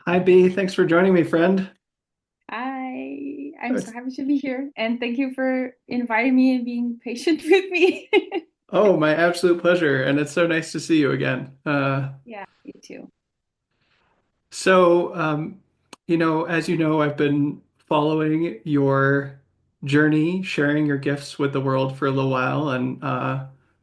Hi, B. Thanks for joining me, friend. Hi, I'm so It's- happy to be here, and thank you for inviting me and being patient with me. Oh, my absolute pleasure. And it's so nice to see you again. Yeah, you too. So, as you know, I've been following your journey, sharing your gifts with the world for a little while, and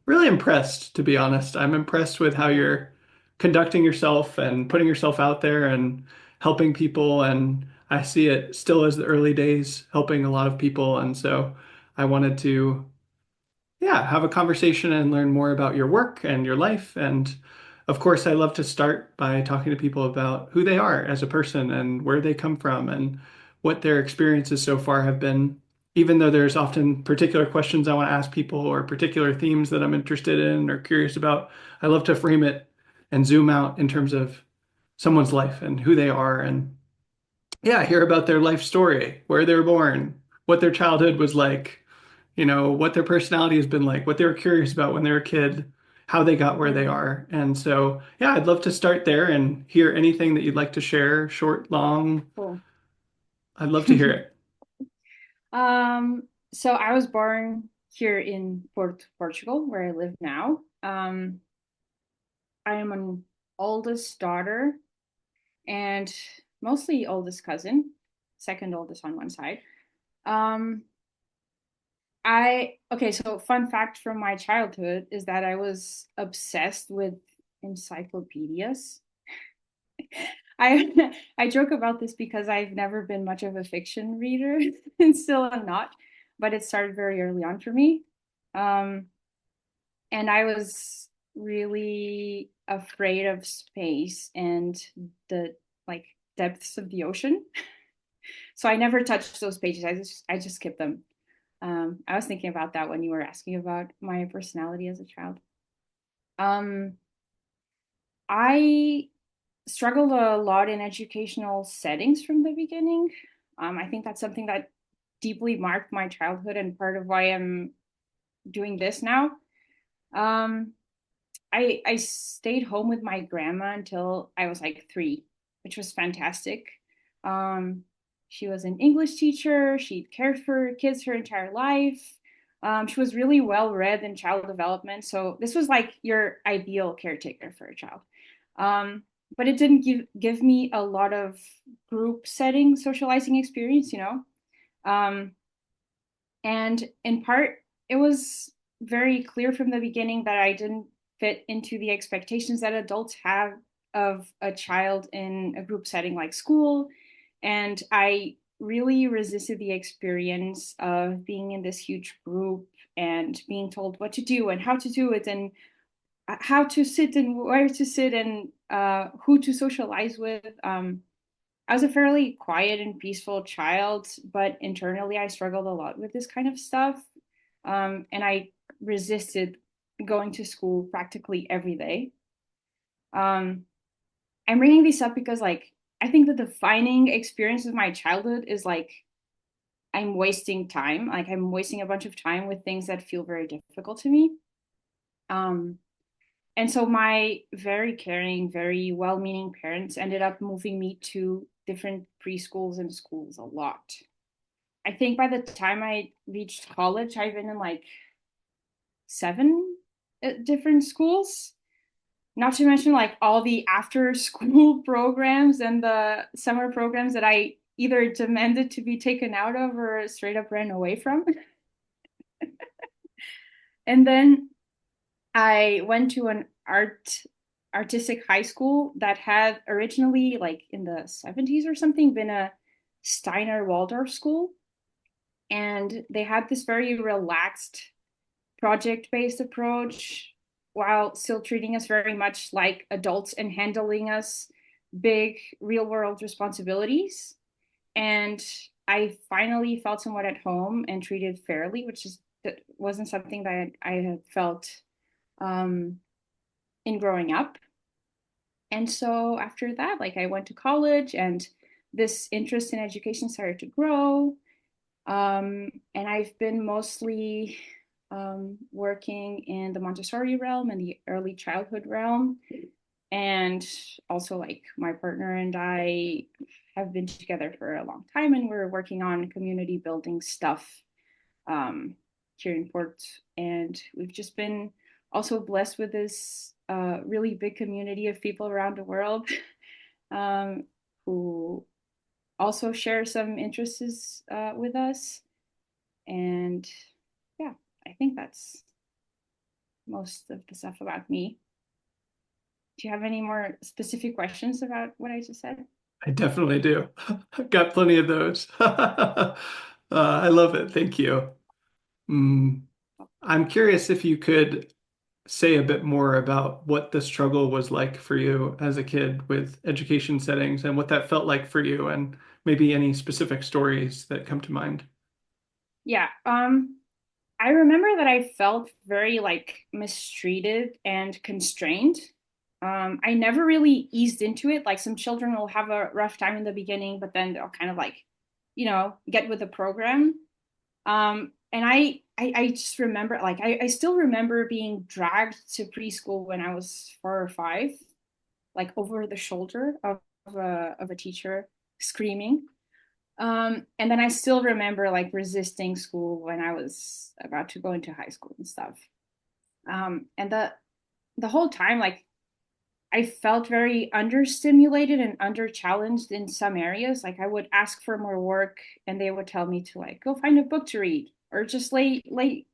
really impressed, to be honest. I'm impressed with how you're conducting yourself and putting yourself out there and helping people. And I see it still as the early days, helping a lot of people. And so I wanted to have a conversation and learn more about your work and your life. And of course, I love to start by talking to people about who they are as a person and where they come from and what their experiences so far have been. Even though there's often particular questions I want to ask people or particular themes that I'm interested in or curious about, I love to frame it and zoom out in terms of someone's life and who they are and hear about their life story, where they were born, what their childhood was like, what their personality has been like, what they were curious about when they were a kid, how they got where they Mm, are. And so, I'd love to start there and hear anything that you'd like to share, short, long. cool. I'd love to hear it. Um, so I was born here in Portugal, where I live now. I am an oldest daughter and mostly oldest cousin, second oldest on one side. Um, so fun fact from my childhood is that I was obsessed with encyclopedias. I joke about this because I've never been much of a fiction reader and still am not, but it started very early on for me. Um, and I was really afraid of space and the like depths of the ocean. So I never touched those pages. I just skipped them. I was thinking about that when you were asking about my personality as a child. Um, I struggled a lot in educational settings from the beginning. I think that's something that deeply marked my childhood and part of why I'm doing this now. Um, I stayed home with my grandma until I was like 3, which was fantastic. Um, she was an English teacher. She cared for kids her entire life. She was really well read in child development. So this was like your ideal caretaker for a child. Um, but it didn't give me a lot of group setting socializing experience, you know. Um, and in part, it was very clear from the beginning that I didn't fit into the expectations that adults have of a child in a group setting like school. And I really resisted the experience of being in this huge group and being told what to do and how to do it and how to sit and where to sit and who to socialize with. I was a fairly quiet and peaceful child, but internally I struggled a lot with this kind of stuff. And I resisted going to school practically every day. Um, I'm bringing this up because, like, I think the defining experience of my childhood is like I'm wasting time. Like, I'm wasting a bunch of time with things that feel very difficult to me. Um, and so my very caring, very well-meaning parents ended up moving me to different preschools and schools a lot. I think by the time I reached college, I've been in like 7 different schools. Not to mention like all the after school programs and the summer programs that I either demanded to be taken out of or straight up ran away from. And then I went to an artistic high school that had originally like in the 70s or something been a Steiner Waldorf school, and they had this very relaxed project-based approach while still treating us very much like adults and handling us big real world responsibilities. And I finally felt somewhat at home and treated fairly, which is that wasn't something that I had felt um, in growing up. And so after that, like I went to college and this interest in education started to grow. And I've been mostly working in the Montessori realm and the early childhood realm. And also, like, my partner and I have been together for a long time, and we're working on community building stuff um, here in Port. And we've just been also blessed with this really big community of people around the world um, who also share some interests with us. And yeah, I think that's most of the stuff about me. Do you have any more specific questions about what I just said? I definitely do. I've got plenty of those. I love it. Thank you. Mm, I'm curious if you could say a bit more about what the struggle was like for you as a kid with education settings and what that felt like for you, and maybe any specific stories that come to mind. Yeah. I remember that I felt very like mistreated and constrained. I never really eased into it. Like some children will have a rough time in the beginning, but then they'll kind of like, get with the program. And I just remember, like, I still remember being dragged to preschool when I was 4 or 5, like over the shoulder of a teacher screaming. And then I still remember like resisting school when I was about to go into high school and stuff. And the whole time, like, I felt very understimulated and underchallenged in some areas. Like I would ask for more work, and they would tell me to like go find a book to read, or just lay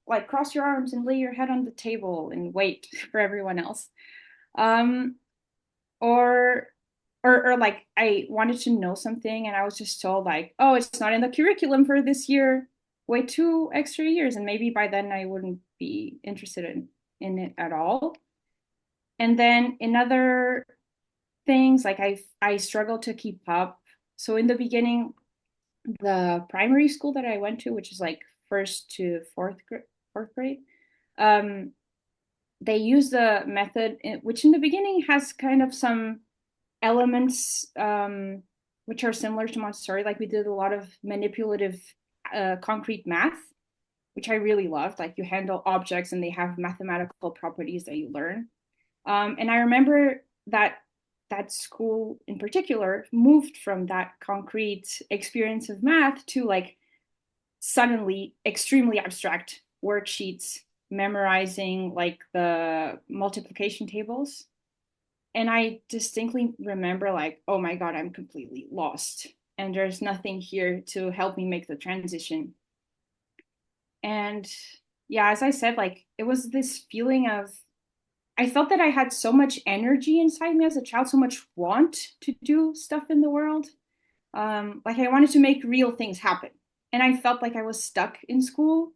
like cross your arms and lay your head on the table and wait for everyone else. Um, or or like I wanted to know something and I was just told like, oh, it's not in the curriculum for this year. Wait 2 extra years, and maybe by then I wouldn't be interested in it at all. And then in other things, like I struggled to keep up. So in the beginning, the primary school that I went to, which is like first to fourth grade, um, they use the method which in the beginning has kind of some elements which are similar to Montessori. Like we did a lot of manipulative concrete math, which I really loved. Like you handle objects and they have mathematical properties that you learn. And I remember that that school in particular moved from that concrete experience of math to like suddenly extremely abstract worksheets, memorizing like the multiplication tables. And I distinctly remember like, oh my God, I'm completely lost. And there's nothing here to help me make the transition. And yeah, as I said, like it was this feeling of I felt that I had so much energy inside me as a child, so much want to do stuff in the world. Like I wanted to make real things happen. And I felt like I was stuck in school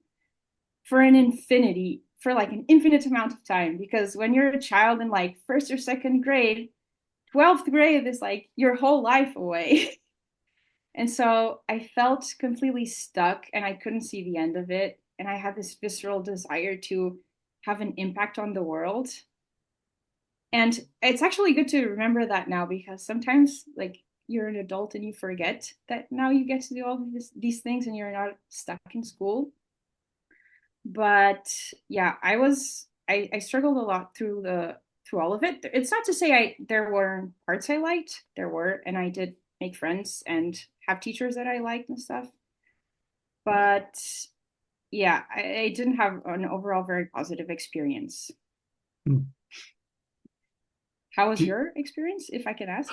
for like an infinite amount of time. Because when you're a child in like first or second grade, 12th grade is like your whole life away. And so I felt completely stuck and I couldn't see the end of it. And I had this visceral desire to have an impact on the world. And it's actually good to remember that now, because sometimes like you're an adult and you forget that now you get to do all of these things and you're not stuck in school. But yeah, I struggled a lot through all of it. It's not to say I there were parts I liked. There were, and I did make friends and have teachers that I liked and stuff. But yeah, I didn't have an overall very positive experience. Hmm. How was Do you- your experience, if I can ask?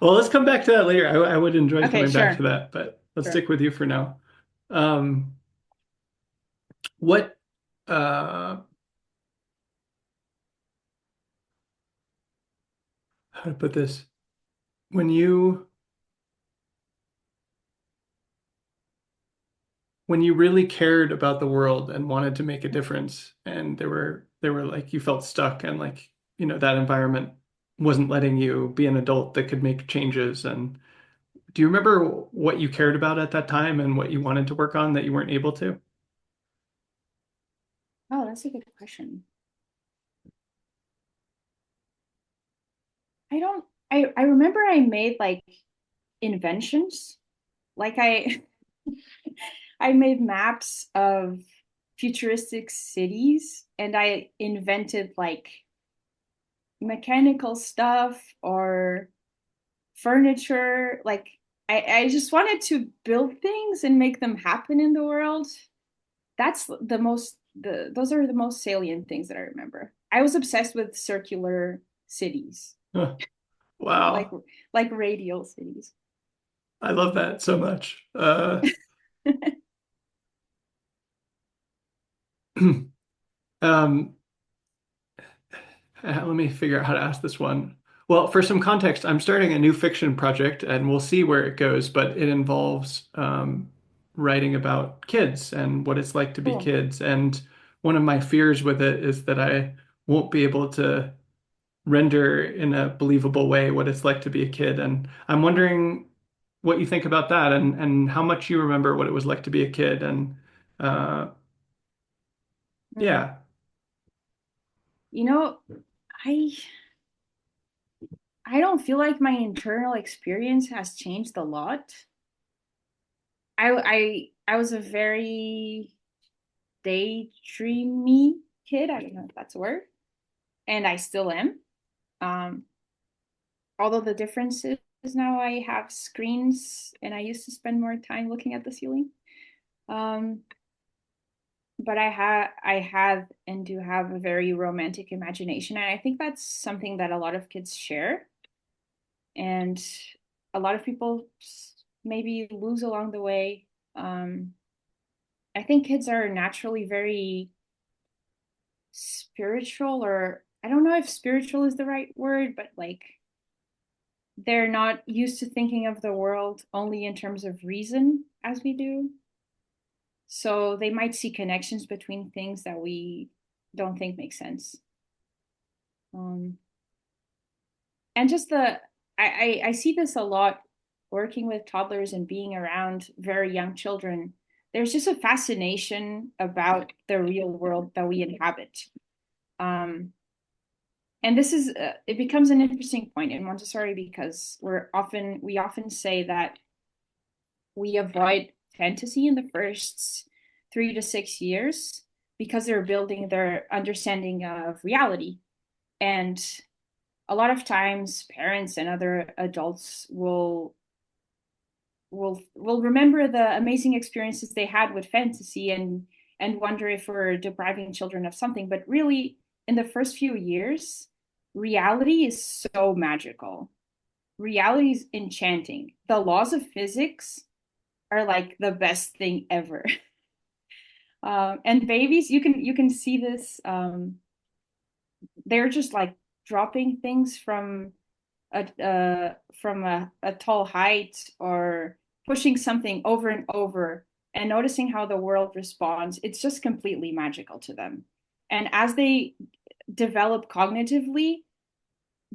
Well, let's come back to that later. I would enjoy Okay, coming back to sure, that, but let's sure. stick with you for now. Um, what, uh, how to put this? When you when you really cared about the world and wanted to make a difference, and there were like you felt stuck, and like that environment wasn't letting you be an adult that could make changes. And do you remember what you cared about at that time and what you wanted to work on that you weren't able to? Oh, that's a good question. I don't I remember I made like inventions. Like I made maps of futuristic cities and I invented like mechanical stuff or furniture. Like I just wanted to build things and make them happen in the world. That's the most those are the most salient things that I remember. I was obsessed with circular cities, Huh. like Wow. like radial cities. I love that so much. Um, let me figure out how to ask this one. Well, for some context, I'm starting a new fiction project and we'll see where it goes, but it involves writing about kids and what it's like to be Cool. kids. And one of my fears with it is that I won't be able to render in a believable way what it's like to be a kid. And I'm wondering what you think about that and how much you remember what it was like to be a kid. And uh, Mm. yeah. You know, I I don't feel like my internal experience has changed a lot. I was a very daydreamy kid. I don't know if that's a word, and I still am. Um, although the difference is now I have screens, and I used to spend more time looking at the ceiling. Um, but I had and do have a very romantic imagination, and I think that's something that a lot of kids share, and a lot of people maybe lose along the way. Um, I think kids are naturally very spiritual, or I don't know if spiritual is the right word, but like they're not used to thinking of the world only in terms of reason as we do. So they might see connections between things that we don't think make sense. Um, and just I see this a lot working with toddlers and being around very young children. There's just a fascination about the real world that we inhabit. Um, and this is it becomes an interesting point in Montessori because we often say that we avoid fantasy in the first 3 to 6 years because they're building their understanding of reality. And a lot of times parents and other adults will remember the amazing experiences they had with fantasy and wonder if we're depriving children of something. But really, in the first few years, reality is so magical. Reality is enchanting. The laws of physics are like the best thing ever. And babies, you can see this. They're just like dropping things from a tall height or pushing something over and over and noticing how the world responds. It's just completely magical to them. And as they develop cognitively,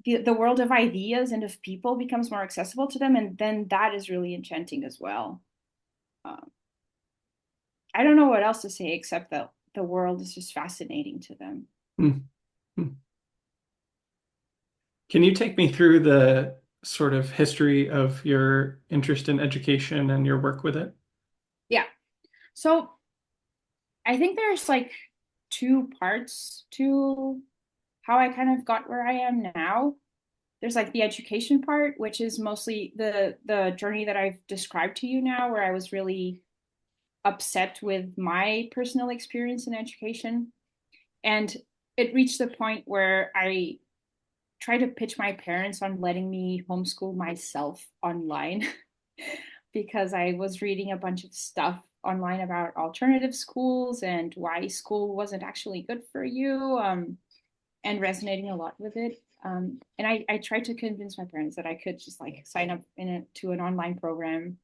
the world of ideas and of people becomes more accessible to them. And then that is really enchanting as well. Um, I don't know what else to say except that the world is just fascinating to them. Hmm. Hmm. Can you take me through the sort of history of your interest in education and your work with it? Yeah. So I think there's like two parts to how I kind of got where I am now. There's like the education part, which is mostly the journey that I've described to you now, where I was really upset with my personal experience in education. And it reached the point where I tried to pitch my parents on letting me homeschool myself online because I was reading a bunch of stuff online about alternative schools and why school wasn't actually good for you, and resonating a lot with it. And I tried to convince my parents that I could just like sign up to an online program,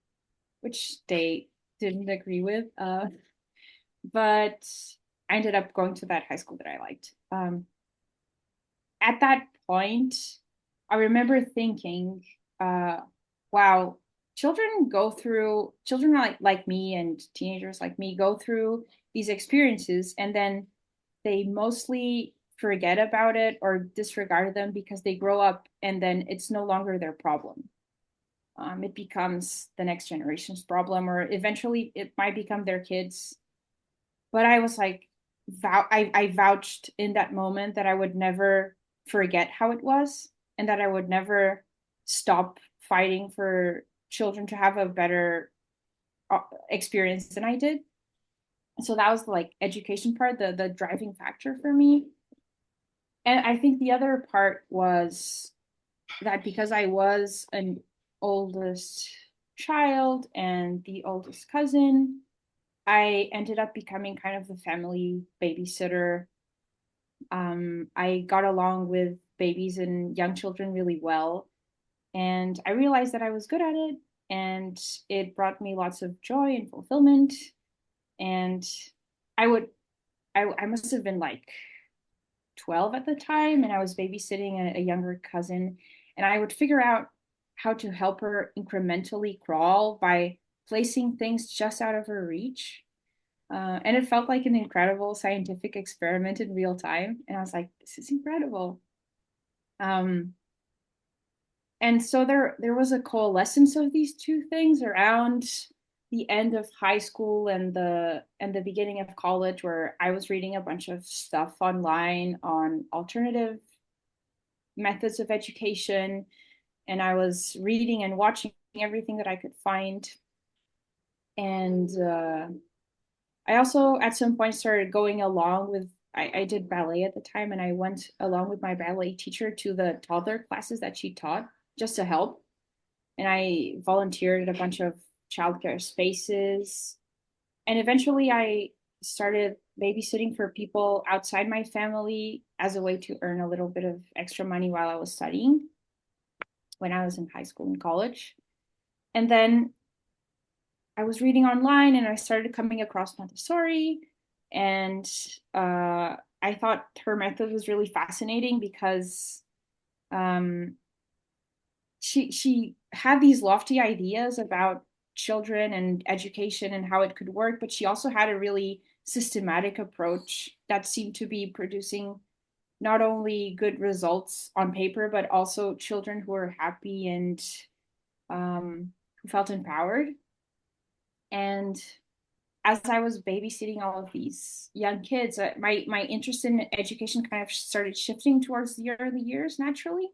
which they didn't agree with. But I ended up going to that high school that I liked. At that point, I remember thinking, uh, wow, children like me and teenagers like me go through these experiences and then they mostly forget about it or disregard them because they grow up and then it's no longer their problem. It becomes the next generation's problem, or eventually it might become their kids. But I was like, I vouched in that moment that I would never forget how it was, and that I would never stop fighting for children to have a better experience than I did. So that was the like education part, the driving factor for me. And I think the other part was that because I was an oldest child and the oldest cousin, I ended up becoming kind of the family babysitter. I got along with babies and young children really well, and I realized that I was good at it, and it brought me lots of joy and fulfillment. And I would, I must have been like 12 at the time, and I was babysitting a younger cousin, and I would figure out how to help her incrementally crawl by placing things just out of her reach. And it felt like an incredible scientific experiment in real time. And I was like, this is incredible. Um, and so there was a coalescence of these two things around the end of high school and the beginning of college, where I was reading a bunch of stuff online on alternative methods of education, and I was reading and watching everything that I could find. And I also at some point started going along with, I did ballet at the time, and I went along with my ballet teacher to the toddler classes that she taught just to help. And I volunteered at a bunch of childcare spaces. And eventually I started babysitting for people outside my family as a way to earn a little bit of extra money while I was studying when I was in high school and college. And then I was reading online and I started coming across Montessori. And I thought her method was really fascinating because um, she had these lofty ideas about children and education and how it could work, but she also had a really systematic approach that seemed to be producing not only good results on paper, but also children who were happy and who felt empowered. And as I was babysitting all of these young kids, my interest in education kind of started shifting towards the early years naturally.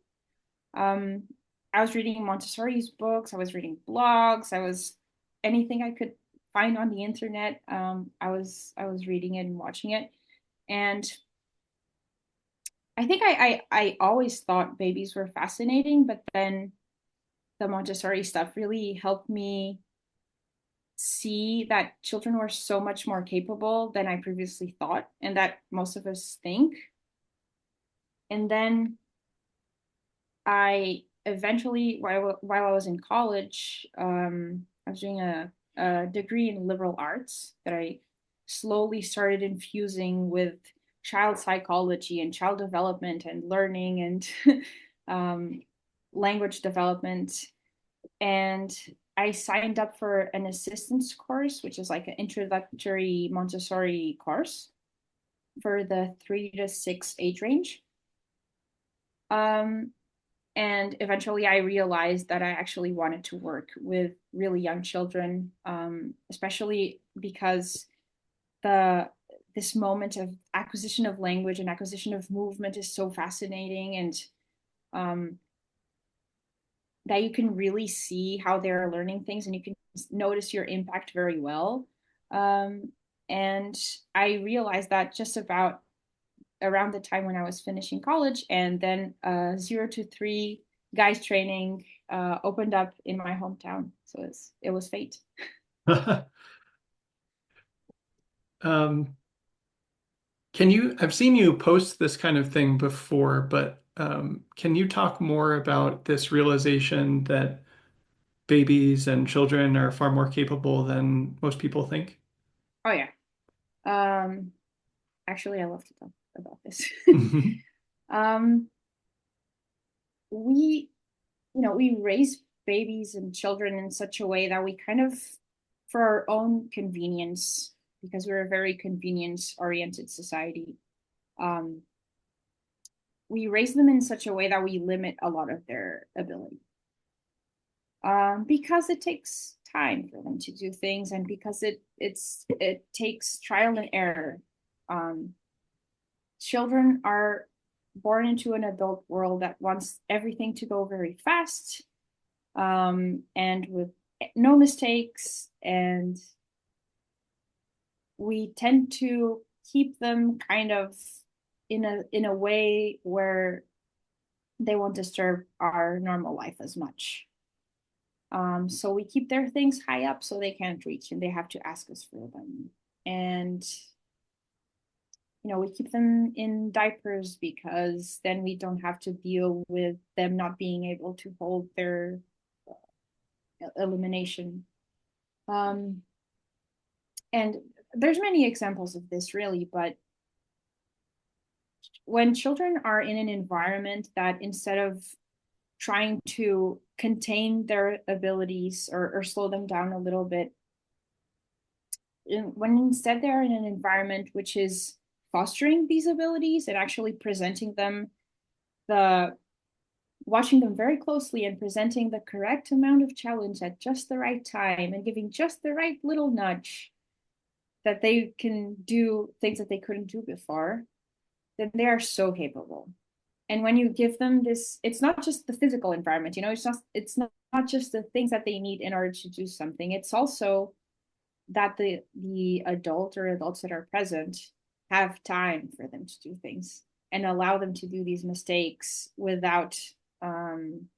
Um, I was reading Montessori's books, I was reading blogs, I was anything I could find on the internet. I was reading it and watching it, and I think I always thought babies were fascinating, but then the Montessori stuff really helped me see that children were so much more capable than I previously thought, and that most of us think. And then I eventually, while I was in college, I was doing a degree in liberal arts that I slowly started infusing with child psychology and child development and learning and um, language development. And I signed up for an assistance course, which is like an introductory Montessori course for the 3 to 6 age range. Um, and eventually I realized that I actually wanted to work with really young children, especially because the this moment of acquisition of language and acquisition of movement is so fascinating, and um, that you can really see how they're learning things and you can notice your impact very well. Um, and I realized that just about around the time when I was finishing college, and then 0 to 3 guys training opened up in my hometown. So it was fate. Um, I've seen you post this kind of thing before, but can you talk more about this realization that babies and children are far more capable than most people think? Oh yeah. Um, Actually, I love to talk about this. Mhm. um, we, we raise babies and children in such a way that we kind of, for our own convenience, because we're a very convenience oriented society, um, we raise them in such a way that we limit a lot of their ability, because it takes time for them to do things, and because it takes trial and error. Um, Children are born into an adult world that wants everything to go very fast, and with no mistakes. And we tend to keep them kind of in a way where they won't disturb our normal life as much. So we keep their things high up so they can't reach and they have to ask us for them. And we keep them in diapers because then we don't have to deal with them not being able to hold their elimination. Um, and there's many examples of this really, but when children are in an environment that instead of trying to contain their abilities or slow them down a little bit, when instead they're in an environment which is fostering these abilities and actually presenting them the watching them very closely and presenting the correct amount of challenge at just the right time and giving just the right little nudge that they can do things that they couldn't do before, then they are so capable. And when you give them this, it's not just the physical environment, it's not just the things that they need in order to do something. It's also that the adult or adults that are present have time for them to do things and allow them to do these mistakes without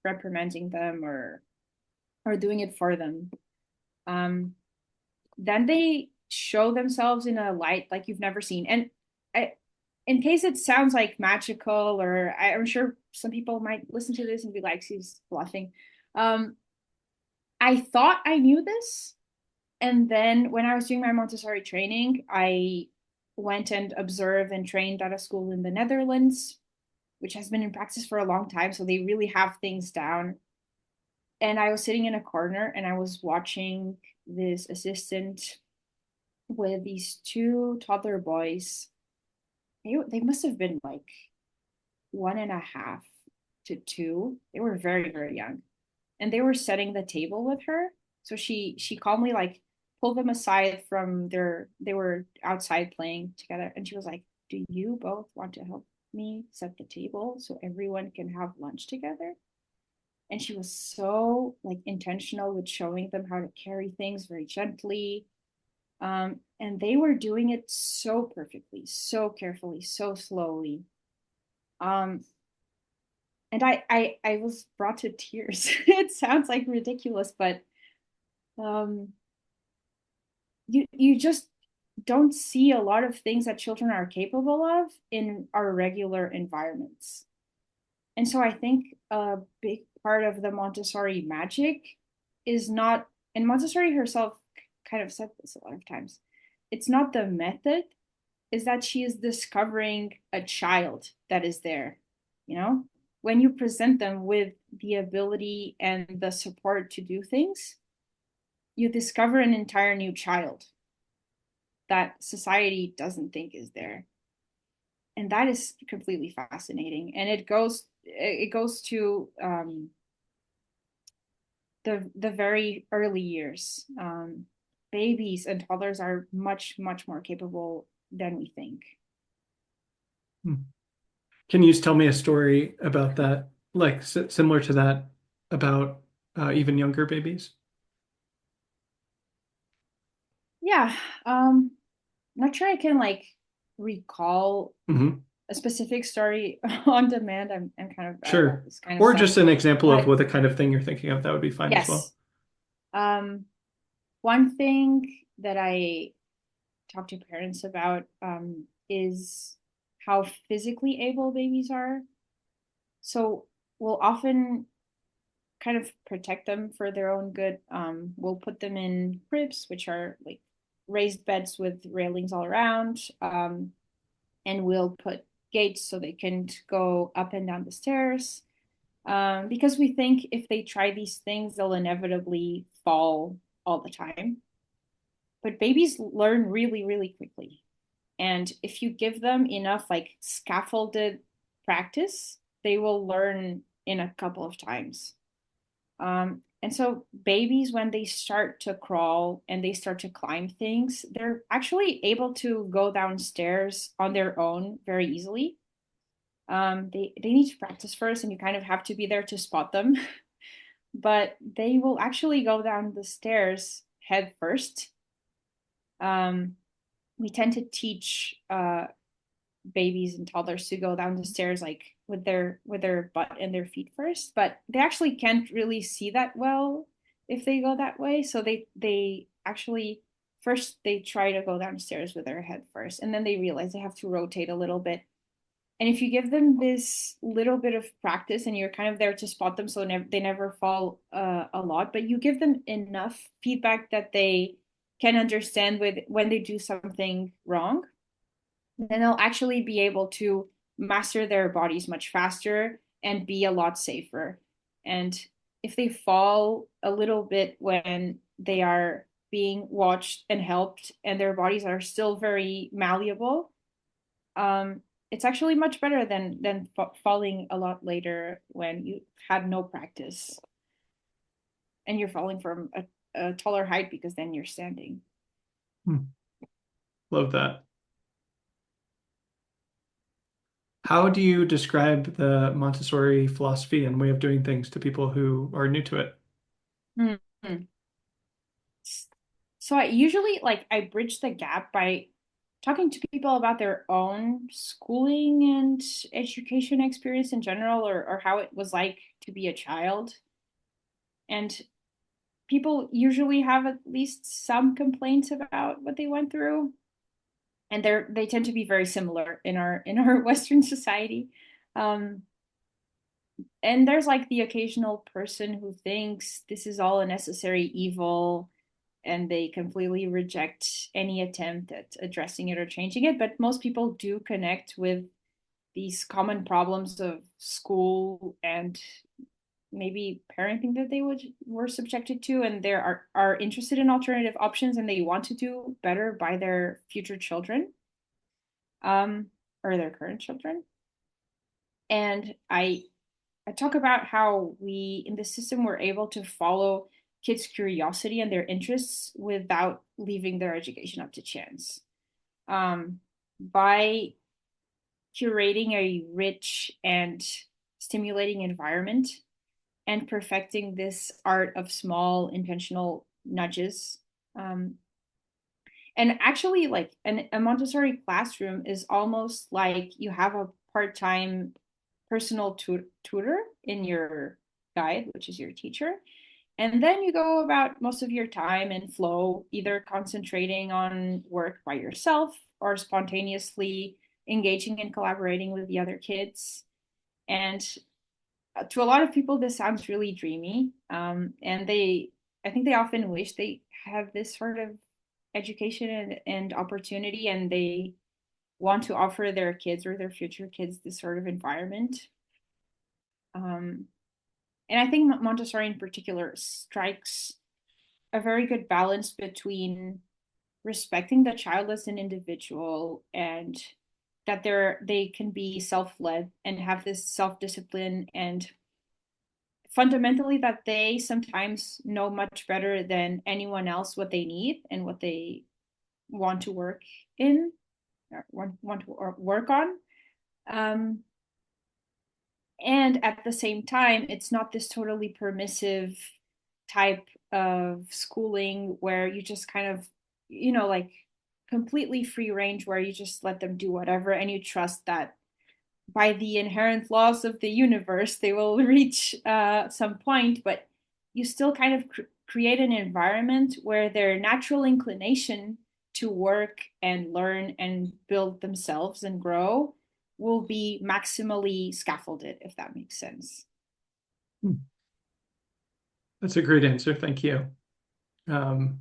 reprimanding them or doing it for them. Um, then they show themselves in a light like you've never seen. And I, in case it sounds like magical, or I'm sure some people might listen to this and be like, she's bluffing. Um, I thought I knew this. And then when I was doing my Montessori training, I went and observed and trained at a school in the Netherlands, which has been in practice for a long time. So they really have things down. And I was sitting in a corner and I was watching this assistant with these two toddler boys. They must have been like 1.5 to 2. They were very, very young. And they were setting the table with her. So she calmly like pulled them aside from they were outside playing together. And she was like, "Do you both want to help me set the table so everyone can have lunch together?" And she was so like intentional with showing them how to carry things very gently. And they were doing it so perfectly, so carefully, so slowly. Um, and I was brought to tears. It sounds like ridiculous, but um, you just don't see a lot of things that children are capable of in our regular environments. And so I think a big part of the Montessori magic is not, and Montessori herself kind of said this a lot of times, it's not the method, is that she is discovering a child that is there, you know? When you present them with the ability and the support to do things, you discover an entire new child that society doesn't think is there. And that is completely fascinating. And it goes to the very early years. Babies and toddlers are much, much more capable than we think. Hmm. Can you just tell me a story about that, like similar to that, about even younger babies? Yeah. I'm not sure I can like recall Hmm. a specific story on demand. I'm kind of bad about Sure. this kind of Or stuff. just an example of But what the kind of thing you're thinking of. That would be fine as well. yes. Um, one thing that I talk to parents about is how physically able babies are. So we'll often kind of protect them for their own good. We'll put them in cribs, which are like raised beds with railings all around, and we'll put gates so they can go up and down the stairs. Because we think if they try these things, they'll inevitably fall all the time. But babies learn really, really quickly. And if you give them enough like scaffolded practice, they will learn in a couple of times. And so babies, when they start to crawl and they start to climb things, they're actually able to go downstairs on their own very easily. They need to practice first, and you kind of have to be there to spot them. But they will actually go down the stairs head first. Um, we tend to teach babies and toddlers to go down the stairs like with their butt and their feet first, but they actually can't really see that well if they go that way. So they actually first they try to go downstairs with their head first, and then they realize they have to rotate a little bit. And if you give them this little bit of practice and you're kind of there to spot them so they never fall a lot, but you give them enough feedback that they can understand with when they do something wrong, then they'll actually be able to master their bodies much faster and be a lot safer. And if they fall a little bit when they are being watched and helped and their bodies are still very malleable, it's actually much better than falling a lot later when you had no practice and you're falling from a taller height because then you're standing. Hmm. Love that. How do you describe the Montessori philosophy and way of doing things to people who are new to it? Mm-hmm. So I usually like I bridge the gap by talking to people about their own schooling and education experience in general, or how it was like to be a child. And people usually have at least some complaints about what they went through. And they tend to be very similar in our Western society. Um, and there's like the occasional person who thinks this is all a necessary evil and they completely reject any attempt at addressing it or changing it. But most people do connect with these common problems of school and maybe parenting that were subjected to, and they are interested in alternative options and they want to do better by their future children, um, or their current children. And I talk about how we in the system were able to follow kids' curiosity and their interests without leaving their education up to chance. By curating a rich and stimulating environment and perfecting this art of small intentional nudges. Um, and actually, like a Montessori classroom is almost like you have a part-time personal tutor in your guide, which is your teacher. And then you go about most of your time in flow, either concentrating on work by yourself or spontaneously engaging and collaborating with the other kids. And to a lot of people, this sounds really dreamy. And I think they often wish they have this sort of education and opportunity, and they want to offer their kids or their future kids this sort of environment. Um, and I think Montessori in particular strikes a very good balance between respecting the child as an individual and that they can be self-led and have this self-discipline, and fundamentally that they sometimes know much better than anyone else what they need and what they want to work in or want to or work on. Um, and at the same time, it's not this totally permissive type of schooling where you just kind of, like completely free range where you just let them do whatever and you trust that by the inherent laws of the universe they will reach some point, but you still kind of create an environment where their natural inclination to work and learn and build themselves and grow will be maximally scaffolded, if that makes sense. Hmm. That's a great answer. Thank you. Um,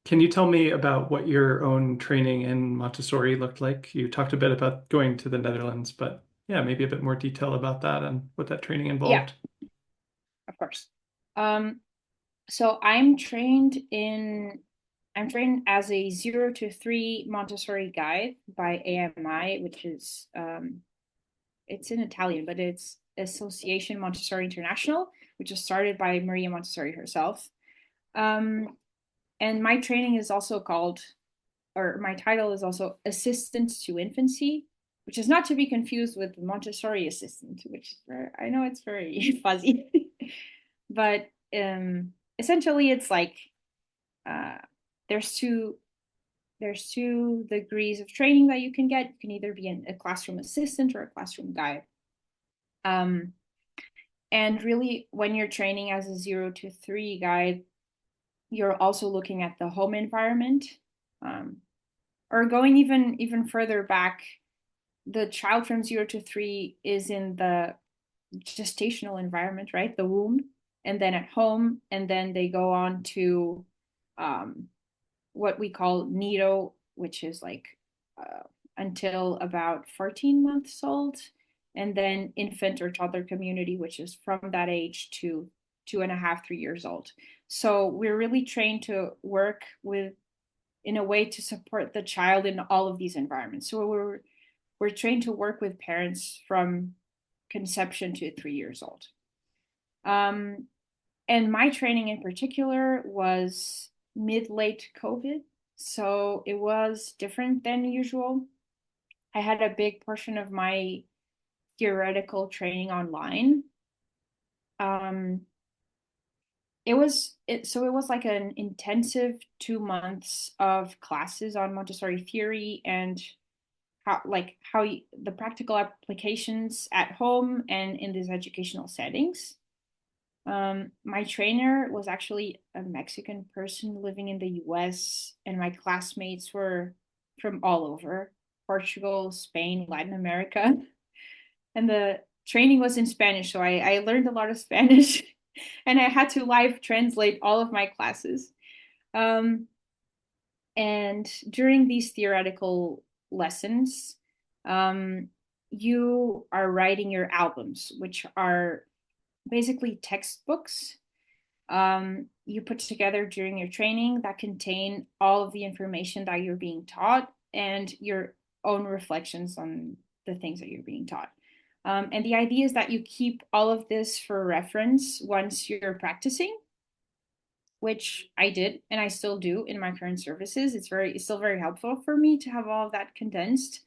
can you tell me about what your own training in Montessori looked like? You talked a bit about going to the Netherlands, but yeah, maybe a bit more detail about that and what that training Yeah, involved. of course. Um, so I'm trained as a 0 to 3 Montessori guide by AMI, which is it's in Italian, but it's Association Montessori International, which was started by Maria Montessori herself. Um, and my training is also called, or my title is also Assistance to Infancy, which is not to be confused with Montessori assistant, which is I know it's very fuzzy, but essentially it's like uh, there's two degrees of training that you can get. You can either be a classroom assistant or a classroom guide. Um, and really, when you're training as a 0 to 3 guide, you're also looking at the home environment, um, or going even further back. The child from 0 to 3 is in the gestational environment, right? The womb, and then at home, and then they go on to um, what we call nido, which is like uh, until about 14 months old, and then infant or toddler community, which is from that age to 2.5, 3 years old. So we're really trained to work with in a way to support the child in all of these environments. So we're trained to work with parents from conception to 3 years old. Um, and my training in particular was mid late COVID. So it was different than usual. I had a big portion of my theoretical training online. Um, it was like an intensive 2 months of classes on Montessori theory and how the practical applications at home and in these educational settings. My trainer was actually a Mexican person living in the US, and my classmates were from all over Portugal, Spain, Latin America. And the training was in Spanish, so I learned a lot of Spanish and I had to live translate all of my classes. Um, and during these theoretical lessons, um, you are writing your albums, which are basically textbooks you put together during your training that contain all of the information that you're being taught and your own reflections on the things that you're being taught. And the idea is that you keep all of this for reference once you're practicing, which I did and I still do in my current services. It's still very helpful for me to have all of that condensed.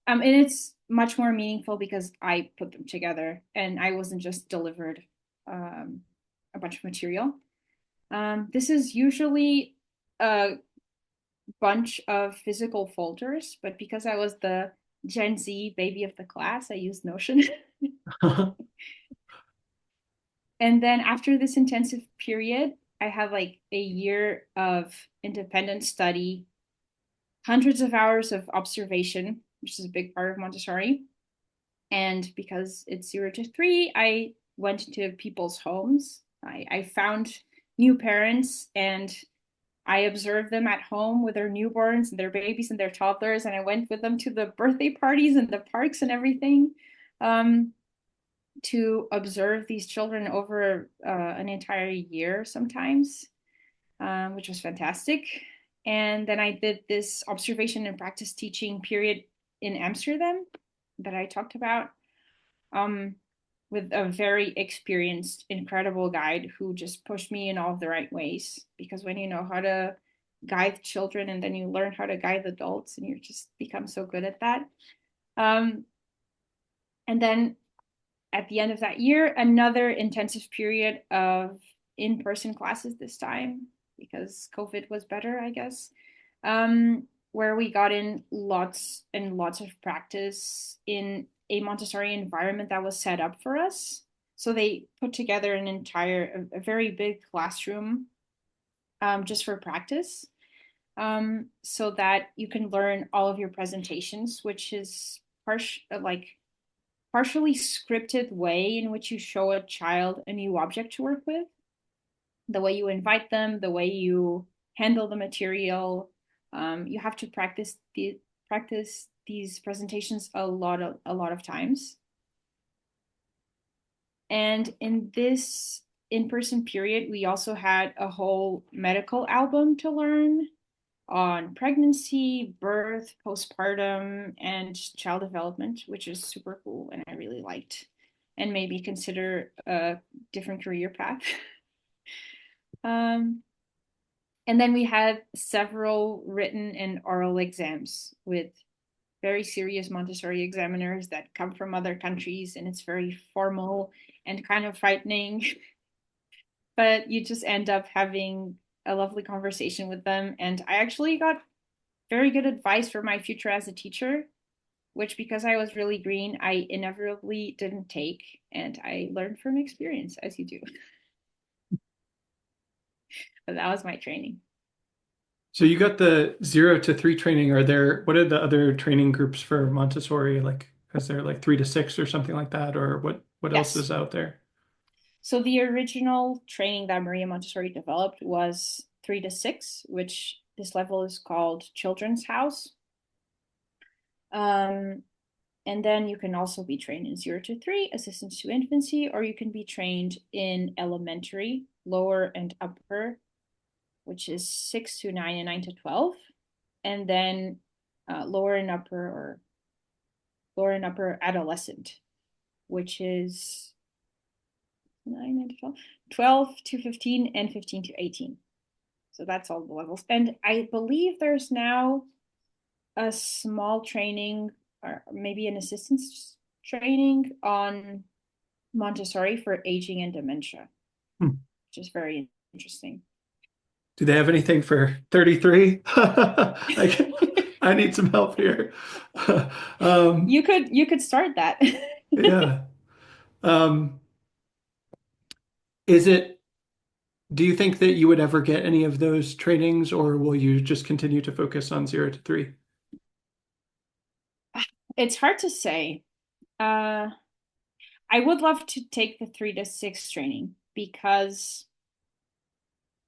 And it's much more meaningful because I put them together and I wasn't just delivered um, a bunch of material. This is usually a bunch of physical folders, but because I was the Gen Z baby of the class, I used Notion. And then after this intensive period, I had like a year of independent study, hundreds of hours of observation, which is a big part of Montessori. And because it's 0 to 3, I went to people's homes. I found new parents and I observed them at home with their newborns and their babies and their toddlers, and I went with them to the birthday parties and the parks and everything um, to observe these children over an entire year sometimes, which was fantastic. And then I did this observation and practice teaching period in Amsterdam that I talked about um, with a very experienced, incredible guide who just pushed me in all of the right ways. Because when you know how to guide children and then you learn how to guide adults, and you just become so good at that. Um, and then at the end of that year, another intensive period of in-person classes this time because COVID was better, I guess. Where we got in lots and lots of practice in a Montessori environment that was set up for us. So they put together a very big classroom just for practice, so that you can learn all of your presentations, which is partially scripted way in which you show a child a new object to work with, the way you invite them, the way you handle the material. You have to practice these presentations a lot of times. And in this in-person period, we also had a whole medical album to learn on pregnancy, birth, postpartum, and child development, which is super cool and I really liked, and maybe consider a different career path. um, and then we had several written and oral exams with very serious Montessori examiners that come from other countries, and it's very formal and kind of frightening. But you just end up having a lovely conversation with them. And I actually got very good advice for my future as a teacher, which, because I was really green, I inevitably didn't take. And I learned from experience, as you do. But that was my training. So you got the 0 to 3 training. What are the other training groups for Montessori? Like, is there like 3 to 6 or something like that? Or what else Yes. is out there? So the original training that Maria Montessori developed was 3 to 6, which this level is called Children's House. Um, and then you can also be trained in 0 to 3, assistance to infancy, or you can be trained in elementary, lower and upper, which is 6 to 9 and 9 to 12, and then lower and upper adolescent, which is 9 to 12, 12 to 15, and 15 to 18. So that's all the levels. And I believe there's now a small training or maybe an assistance training on Montessori for aging and dementia, Hmm. which is very interesting. Do they have anything for 33? I need some help here. Um, You could start that. yeah. Um, is it, do you think that you would ever get any of those trainings, or will you just continue to focus on 0 to 3? It's hard to say. Uh, I would love to take the 3 to 6 training because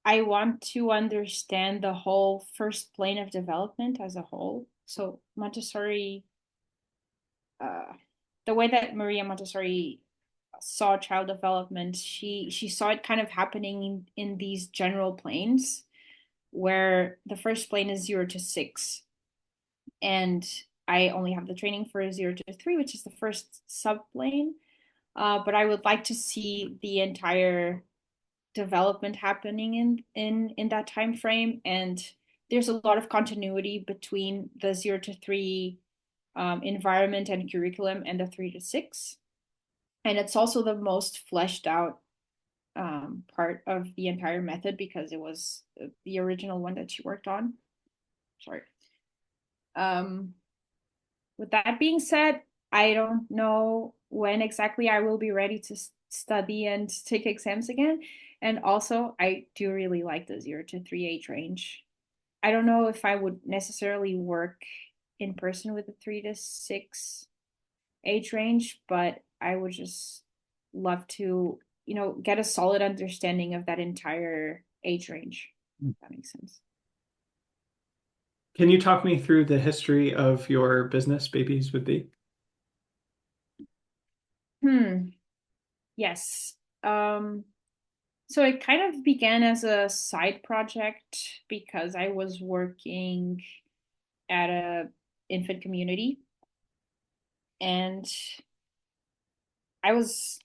I want to understand the whole first plane of development as a whole. So Montessori, uh, the way that Maria Montessori saw child development, she saw it kind of happening in these general planes, where the first plane is 0 to 6, and I only have the training for 0 to 3, which is the first subplane. But I would like to see the entire development happening in that time frame, and there's a lot of continuity between the 0 to 3 environment and curriculum and the 3 to 6, and it's also the most fleshed out part of the entire method because it was the original one that she worked on. Sorry. Um, with that being said, I don't know when exactly I will be ready to study and take exams again. And also, I do really like the 0 to 3 age range. I don't know if I would necessarily work in person with the 3 to 6 age range, but I would just love to, get a solid understanding of that entire age range. If that makes sense. Can you talk me through the history of your business, Babies with Thee? Hmm. Yes. Um, so it kind of began as a side project because I was working at a infant community, and I was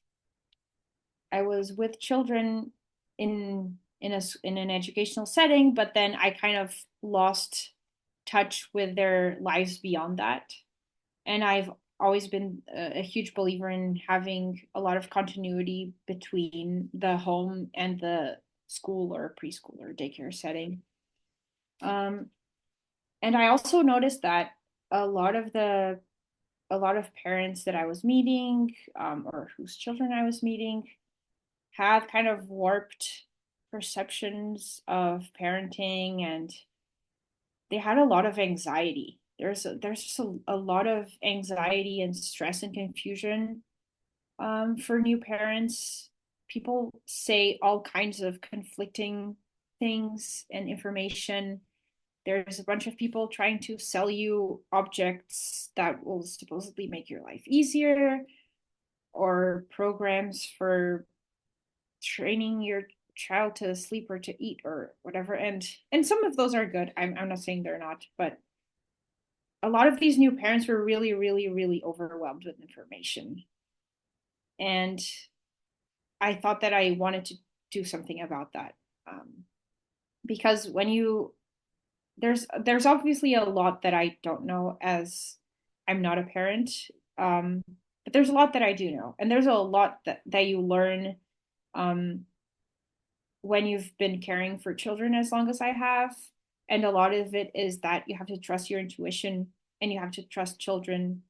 I was with children in an educational setting, but then I kind of lost touch with their lives beyond that. And I've always been a huge believer in having a lot of continuity between the home and the school or preschool or daycare setting. Um, and I also noticed that a lot of the a lot of parents that I was meeting, or whose children I was meeting, had kind of warped perceptions of parenting, and they had a lot of anxiety. There's just a lot of anxiety and stress and confusion for new parents. People say all kinds of conflicting things and information. There's a bunch of people trying to sell you objects that will supposedly make your life easier, or programs for training your child to sleep or to eat or whatever. And some of those are good. I'm not saying they're not, but a lot of these new parents were really, really, really overwhelmed with information. And I thought that I wanted to do something about that. Because when you there's obviously a lot that I don't know as I'm not a parent. Um, but there's a lot that I do know, and there's a lot that you learn um, when you've been caring for children as long as I have. And a lot of it is that you have to trust your intuition and you have to trust children.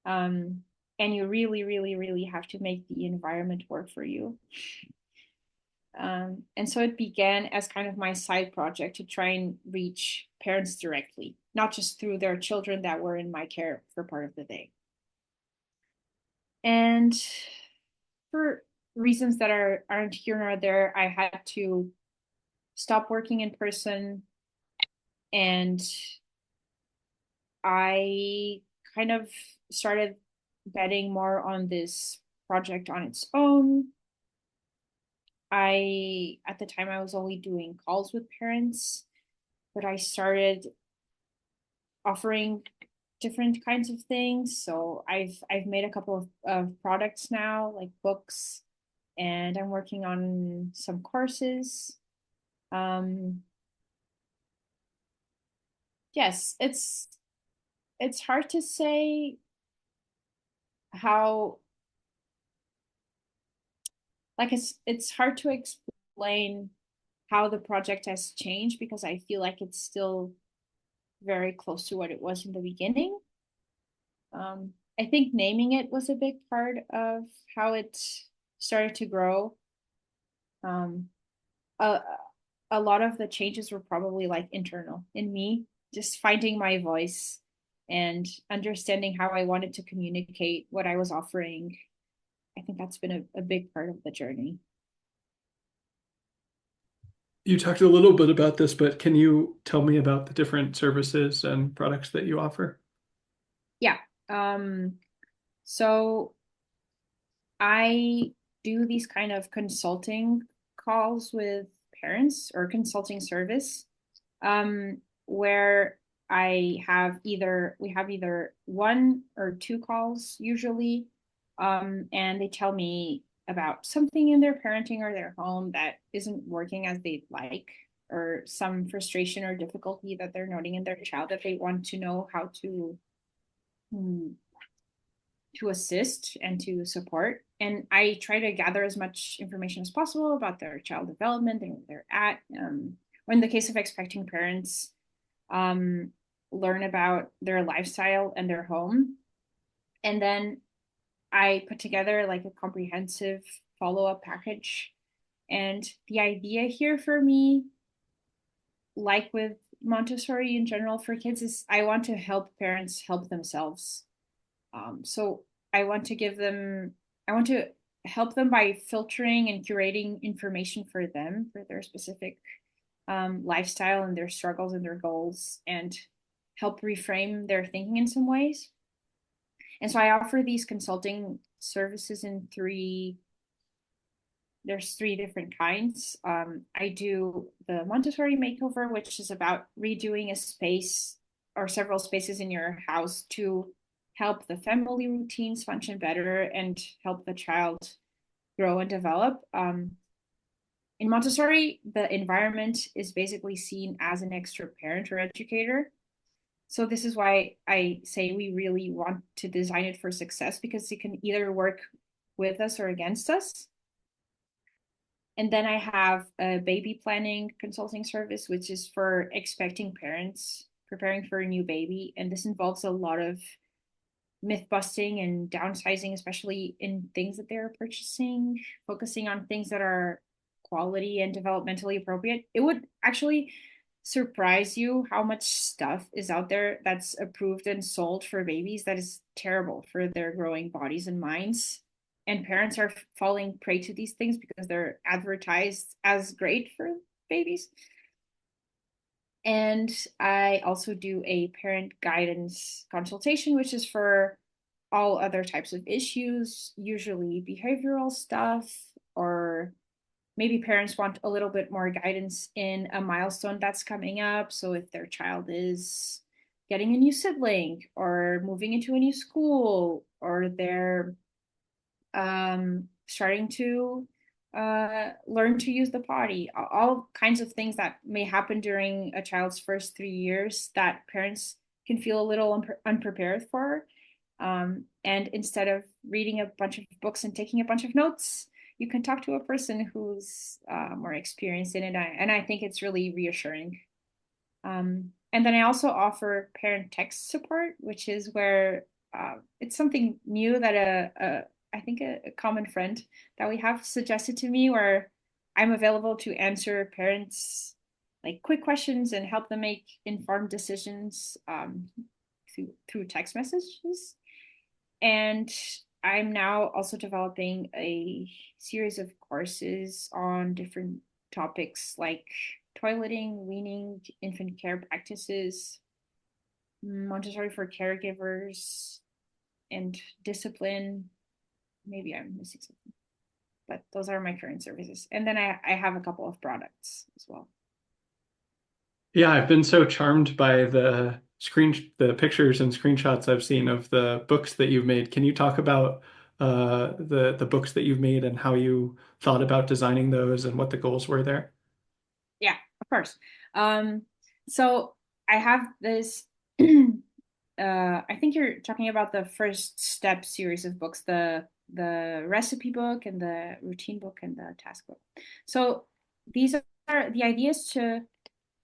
Um, and you really, really, really have to make the environment work for you. And so it began as kind of my side project to try and reach parents directly, not just through their children that were in my care for part of the day. And for reasons that aren't here nor there, I had to stop working in person, and I kind of started betting more on this project on its own. At the time, I was only doing calls with parents, but I started offering different kinds of things. So I've made a couple of products now, like books, and I'm working on some courses. Um, yes, it's hard to say how, like, it's hard to explain how the project has changed because I feel like it's still very close to what it was in the beginning. I think naming it was a big part of how it started to grow. Um, a, a lot of the changes were probably like internal in me, just finding my voice and understanding how I wanted to communicate what I was offering. I think that's been a big part of the journey. You talked a little bit about this, but can you tell me about the different services and products that you offer? Yeah. So I do these kind of consulting calls with parents or consulting service, where we have either one or two calls usually, and they tell me about something in their parenting or their home that isn't working as they'd like, or some frustration or difficulty that they're noting in their child that they want to know how hmm, to assist and to support. And I try to gather as much information as possible about their child development and where they're at. Or in the case of expecting parents, um, learn about their lifestyle and their home. And then I put together like a comprehensive follow up package. And the idea here for me, like with Montessori in general for kids, is I want to help parents help themselves. So I want to give them, I want to help them by filtering and curating information for them, for their specific lifestyle and their struggles and their goals, and help reframe their thinking in some ways. And so I offer these consulting services in there's three different kinds. I do the Montessori makeover, which is about redoing a space or several spaces in your house to help the family routines function better and help the child grow and develop. In Montessori, the environment is basically seen as an extra parent or educator. So this is why I say we really want to design it for success, because it can either work with us or against us. And then I have a baby planning consulting service, which is for expecting parents preparing for a new baby. And this involves a lot of myth busting and downsizing, especially in things that they're purchasing, focusing on things that are quality and developmentally appropriate. It would actually surprise you how much stuff is out there that's approved and sold for babies that is terrible for their growing bodies and minds. And parents are falling prey to these things because they're advertised as great for babies. And I also do a parent guidance consultation, which is for all other types of issues, usually behavioral stuff, or maybe parents want a little bit more guidance in a milestone that's coming up. So if their child is getting a new sibling or moving into a new school, or they're starting to learn to use the potty, all kinds of things that may happen during a child's first 3 years that parents can feel a little unprepared for. And instead of reading a bunch of books and taking a bunch of notes, you can talk to a person who's more experienced in it. And I think it's really reassuring. And then I also offer parent text support, which is where it's something new that I think a common friend that we have suggested to me, where I'm available to answer parents like quick questions and help them make informed decisions through text messages. And I'm now also developing a series of courses on different topics like toileting, weaning, infant care practices, Montessori for caregivers, and discipline. Maybe I'm missing something, but those are my current services. And then I have a couple of products as well. Yeah, I've been so charmed by the pictures and screenshots I've seen of the books that you've made. Can you talk about the books that you've made and how you thought about designing those and what the goals were there? Yeah, of course. Um, so I have this. I think you're talking about the first step series of books, the recipe book and the routine book and the task book. So these are the ideas to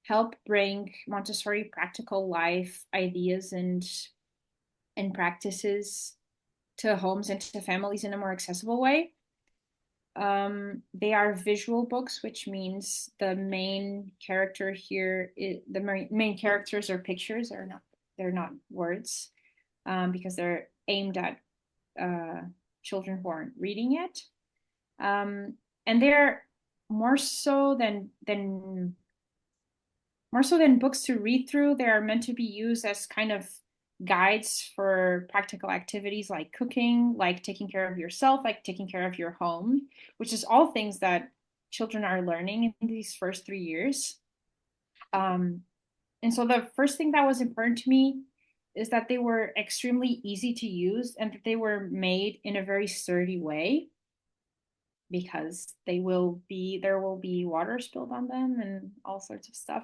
help bring Montessori practical life ideas and practices to homes and to families in a more accessible way. They are visual books, which means the main character here the main characters are pictures, are not they're not words, because they're aimed at uh, children who aren't reading yet. And they're more so than more so than books to read through. They are meant to be used as kind of guides for practical activities like cooking, like taking care of yourself, like taking care of your home, which is all things that children are learning in these first 3 years. Um, and so the first thing that was important to me is that they were extremely easy to use and that they were made in a very sturdy way, because there will be water spilled on them and all sorts of stuff.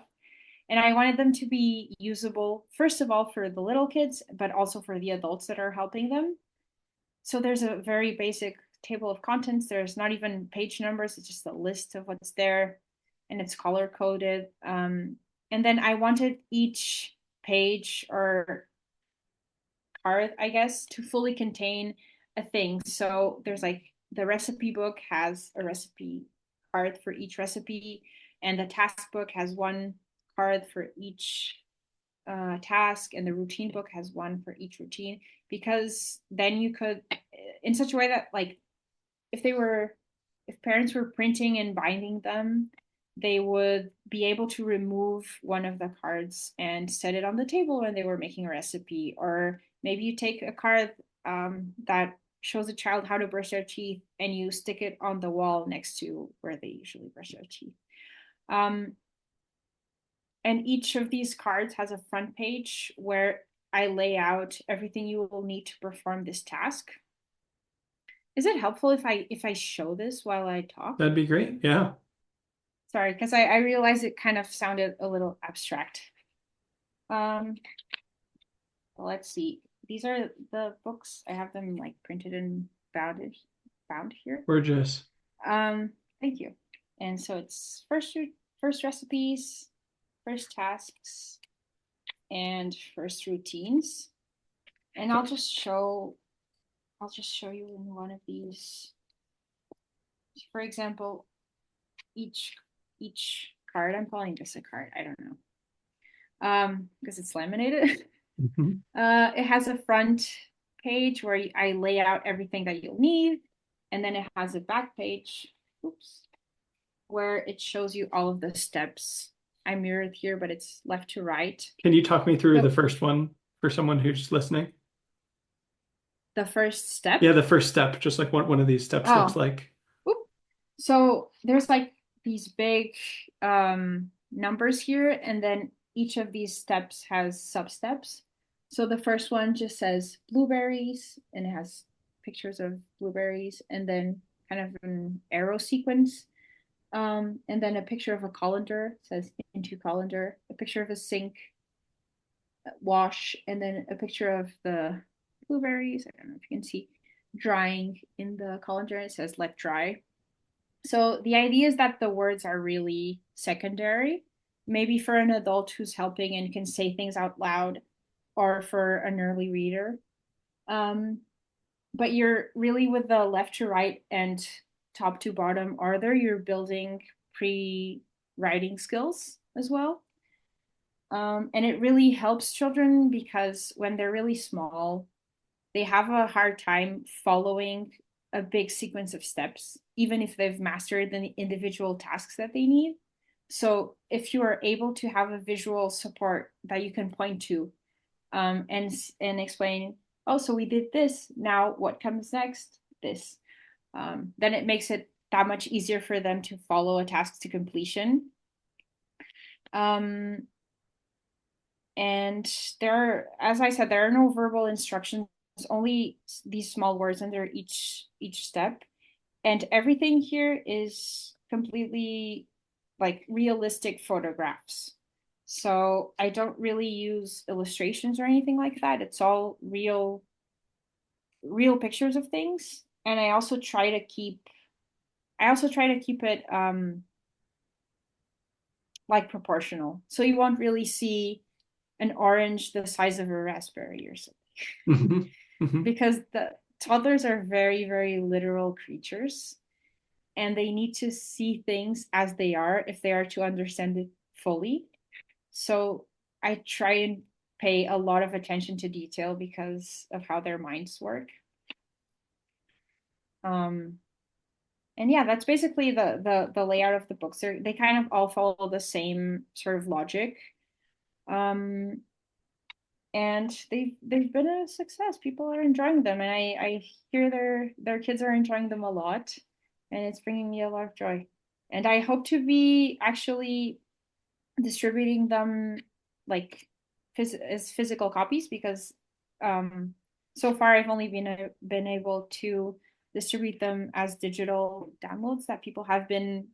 And I wanted them to be usable, first of all, for the little kids, but also for the adults that are helping them. So there's a very basic table of contents. There's not even page numbers, it's just a list of what's there, and it's color coded. And then I wanted each page or card, I guess, to fully contain a thing. So there's like the recipe book has a recipe card for each recipe, and the task book has one card for each task, and the routine book has one for each routine. Because then you could, in such a way that, like, if they were, if parents were printing and binding them, they would be able to remove one of the cards and set it on the table when they were making a recipe. Or maybe you take a card that shows a child how to brush their teeth and you stick it on the wall next to where they usually brush their teeth. Um, and each of these cards has a front page where I lay out everything you will need to perform this task. Is it helpful if I show this while I talk? That'd be great. Yeah. Sorry, because I realized it kind of sounded a little abstract. Um, let's see. These are the books. I have them like printed and bound here. Gorgeous. Thank you. And so it's first recipes, first tasks, and first routines. And I'll just show you in one of these. For example, each each card, I'm calling this a card, I don't know. Because it's laminated. Mhm. It has a front page where I lay out everything that you'll need, and then it has a back page, oops, where it shows you all of the steps. I mirrored here, but it's left to right. Can you talk me through the So first one for someone who's listening? the first step. Yeah, the first step, just like what one of these steps looks Oh, like. oop. So there's like these big numbers here, and then each of these steps has sub steps. So the first one just says blueberries, and it has pictures of blueberries, and then kind of an arrow sequence. And then a picture of a colander, says into colander, a picture of a sink, wash, and then a picture of the blueberries. I don't know if you can see drying in the colander. It says let dry. So the idea is that the words are really secondary, maybe for an adult who's helping and can say things out loud, or for an early reader. Um, but you're really with the left to right and top to bottom order, you're building pre writing skills as well. And it really helps children because when they're really small, they have a hard time following a big sequence of steps, even if they've mastered the individual tasks that they need. So if you are able to have a visual support that you can point to, and explain, oh, so we did this. Now what comes next? This. Then it makes it that much easier for them to follow a task to completion. Um, and as I said, there are no verbal instructions, only these small words under each step, and everything here is completely like realistic photographs. So I don't really use illustrations or anything like that. It's all real pictures of things, and I also try to keep it like proportional. So you won't really see an orange the size of a raspberry or something. Hmm. Hmm. Because the toddlers are very, very literal creatures, and they need to see things as they are if they are to understand it fully. So I try and pay a lot of attention to detail because of how their minds work. Um, and yeah, that's basically the layout of the books. They kind of all follow the same sort of logic. Um, and they've been a success. People are enjoying them, and I hear their kids are enjoying them a lot, and it's bringing me a lot of joy. And I hope to be actually distributing them like as physical copies because um, so far I've only been able to distribute them as digital downloads that people have been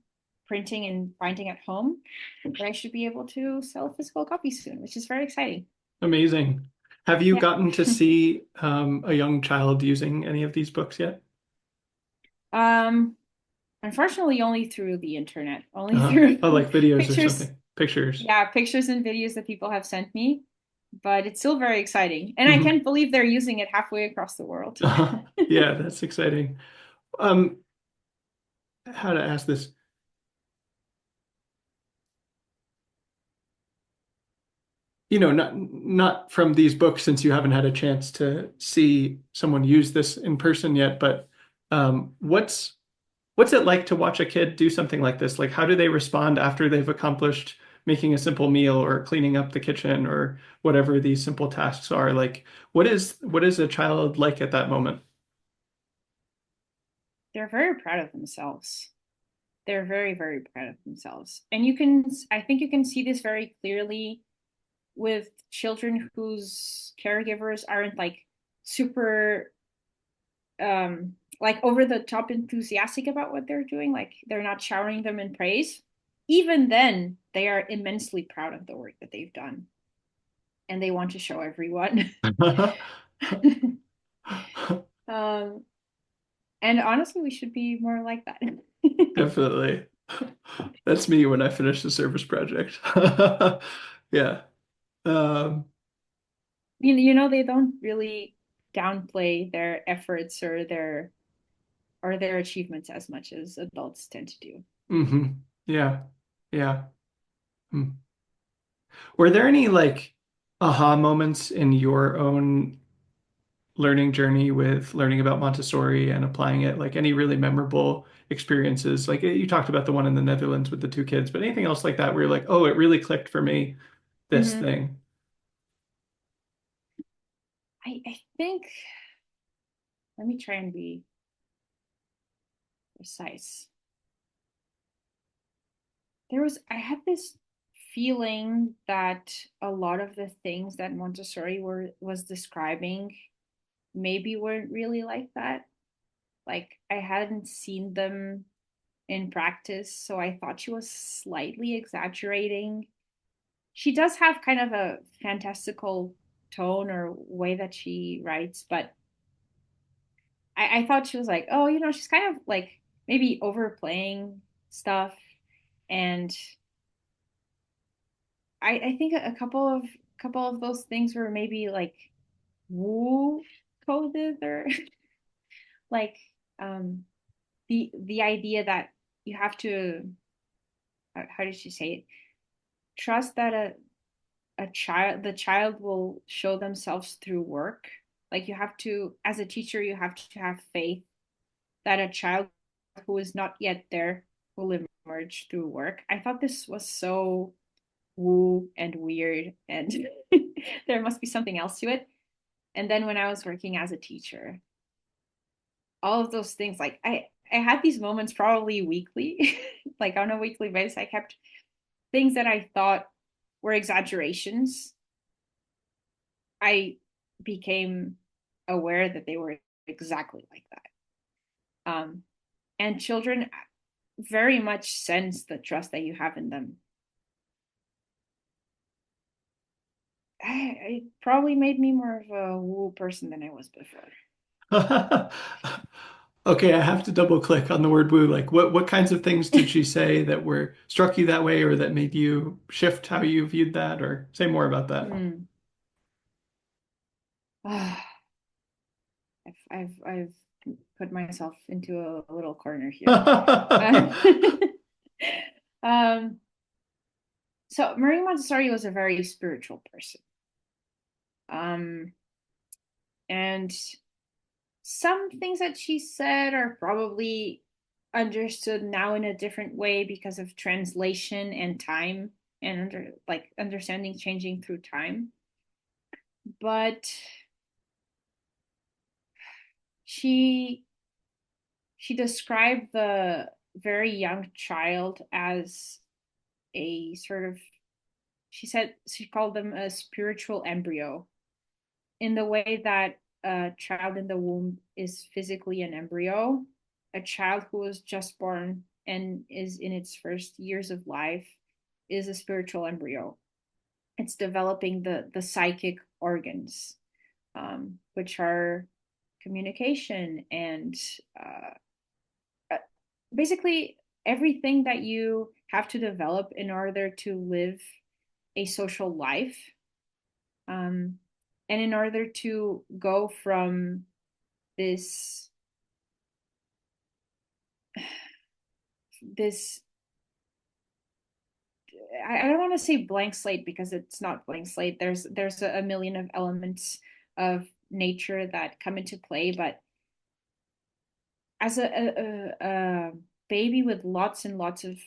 printing and finding at home. But I should be able to sell physical copies soon, which is very exciting. Amazing. Have you Yeah. gotten to see a young child using any of these books yet? Um, Unfortunately, only through the internet, only Oh, through like videos or pictures. something. Pictures. Yeah, pictures and videos that people have sent me, but it's still very exciting. And I Hmm. can't believe they're using it halfway across the world. Yeah, that's exciting. Um, how to ask this? Not from these books since you haven't had a chance to see someone use this in person yet, but what's it like to watch a kid do something like this? Like, how do they respond after they've accomplished making a simple meal or cleaning up the kitchen or whatever these simple tasks are? Like, what is a child like at that moment? They're very proud of themselves. They're very, very proud of themselves. And I think you can see this very clearly with children whose caregivers aren't like super like over the top enthusiastic about what they're doing, like they're not showering them in praise. Even then they are immensely proud of the work that they've done, and they want to show everyone. um and honestly, we should be more like that. Definitely. That's me when I finish the service project. Yeah. Um, They don't really downplay their efforts or their achievements as much as adults tend to do. mhm. Yeah. Yeah. Hmm. Were there any like aha moments in your own learning journey with learning about Montessori and applying it? Like any really memorable experiences? Like you talked about the one in the Netherlands with the two kids, but anything else like that where you're like, oh, it really clicked for me, this Mm-hmm. thing. I think, let me try and be precise. I had this feeling that a lot of the things that Montessori was describing maybe weren't really like that. Like I hadn't seen them in practice, so I thought she was slightly exaggerating she does have kind of a fantastical tone or way that she writes, but I thought she was like, oh, she's kind of like maybe overplaying stuff. And I think a couple of those things were maybe like woo coded or like um the idea that you have to how did she say it? Trust that a child the child will show themselves through work. Like you have to, as a teacher, you have to have faith that a child who is not yet there will emerge through work. I thought this was so woo and weird and there must be something else to it. And then when I was working as a teacher, all of those things, like I had these moments probably weekly, like on a weekly basis. I kept things that I thought were exaggerations. I became aware that they were exactly like that. And children very much sense the trust that you have in them. It probably made me more of a woo person than I was before. Okay, I have to double click on the word woo. Like what kinds of things did she say that were struck you that way or that made you shift how you viewed that or say more about that? Hmm. I've put myself into a little corner here. Uh, um, so Marie Montessori was a very spiritual person. Um, and some things that she said are probably understood now in a different way because of translation and time and understanding changing through time. But she she described the very young child as a sort of, she said she called them a spiritual embryo, in the way that a child in the womb is physically an embryo. A child who was just born and is in its first years of life is a spiritual embryo. It's developing the psychic organs, which are communication and uh, basically everything that you have to develop in order to live a social life, um, and in order to go from this this I don't want to say blank slate because it's not blank slate. There's a million of elements of nature that come into play, but as a baby with lots and lots of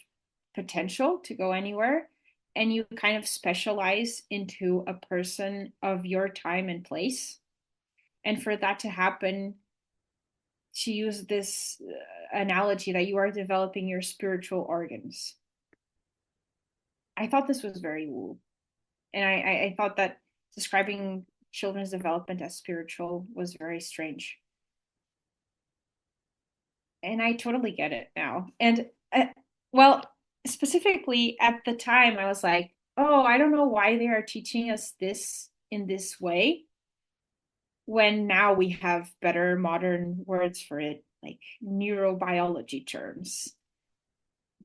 potential to go anywhere, and you kind of specialize into a person of your time and place, and for that to happen, she used this analogy that you are developing your spiritual organs. I thought this was very woo, and I thought that describing children's development as spiritual was very strange, and I totally get it now. And well, specifically at the time, I was like, oh, I don't know why they are teaching us this in this way when now we have better modern words for it, like neurobiology terms.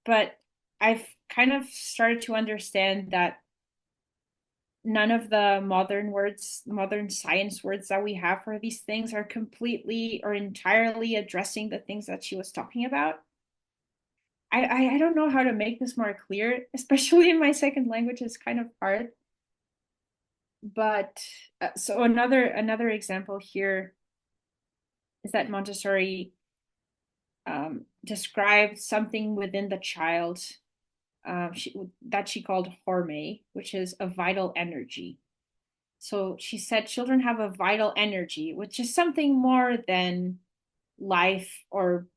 But I've kind of started to understand that none of the modern words, modern science words that we have for these things are completely or entirely addressing the things that she was talking about. I don't know how to make this more clear, especially in my second language. It's kind of hard. But so another example here is that Montessori described something within the child, that she called horme, which is a vital energy. So she said children have a vital energy, which is something more than life or,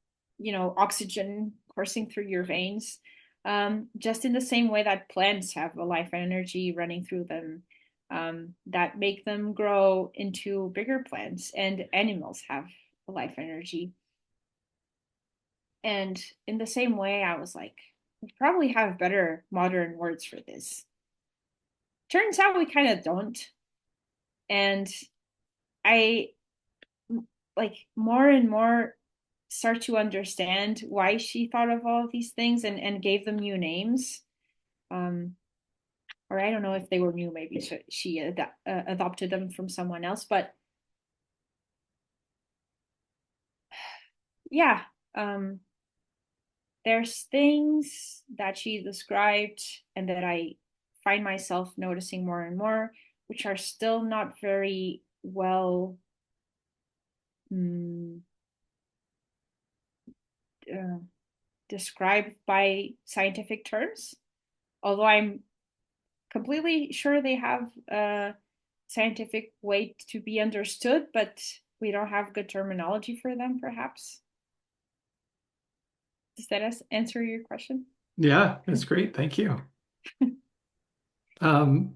oxygen coursing through your veins. Just in the same way that plants have a life energy running through them, that make them grow into bigger plants, and animals have a life energy. And in the same way, I was like, we probably have better modern words for this. turns out we kind of don't. And I like more and more start to understand why she thought of all of these things and gave them new names. Um, or I don't know if they were new, maybe she adopted them from someone else. But yeah, um, there's things that she described and that I find myself noticing more and more, which are still not very well mm, uh, described by scientific terms. Although I'm completely sure they have a scientific way to be understood, but we don't have good terminology for them, perhaps. Does that answer your question? Yeah, that's great. Thank you. Um,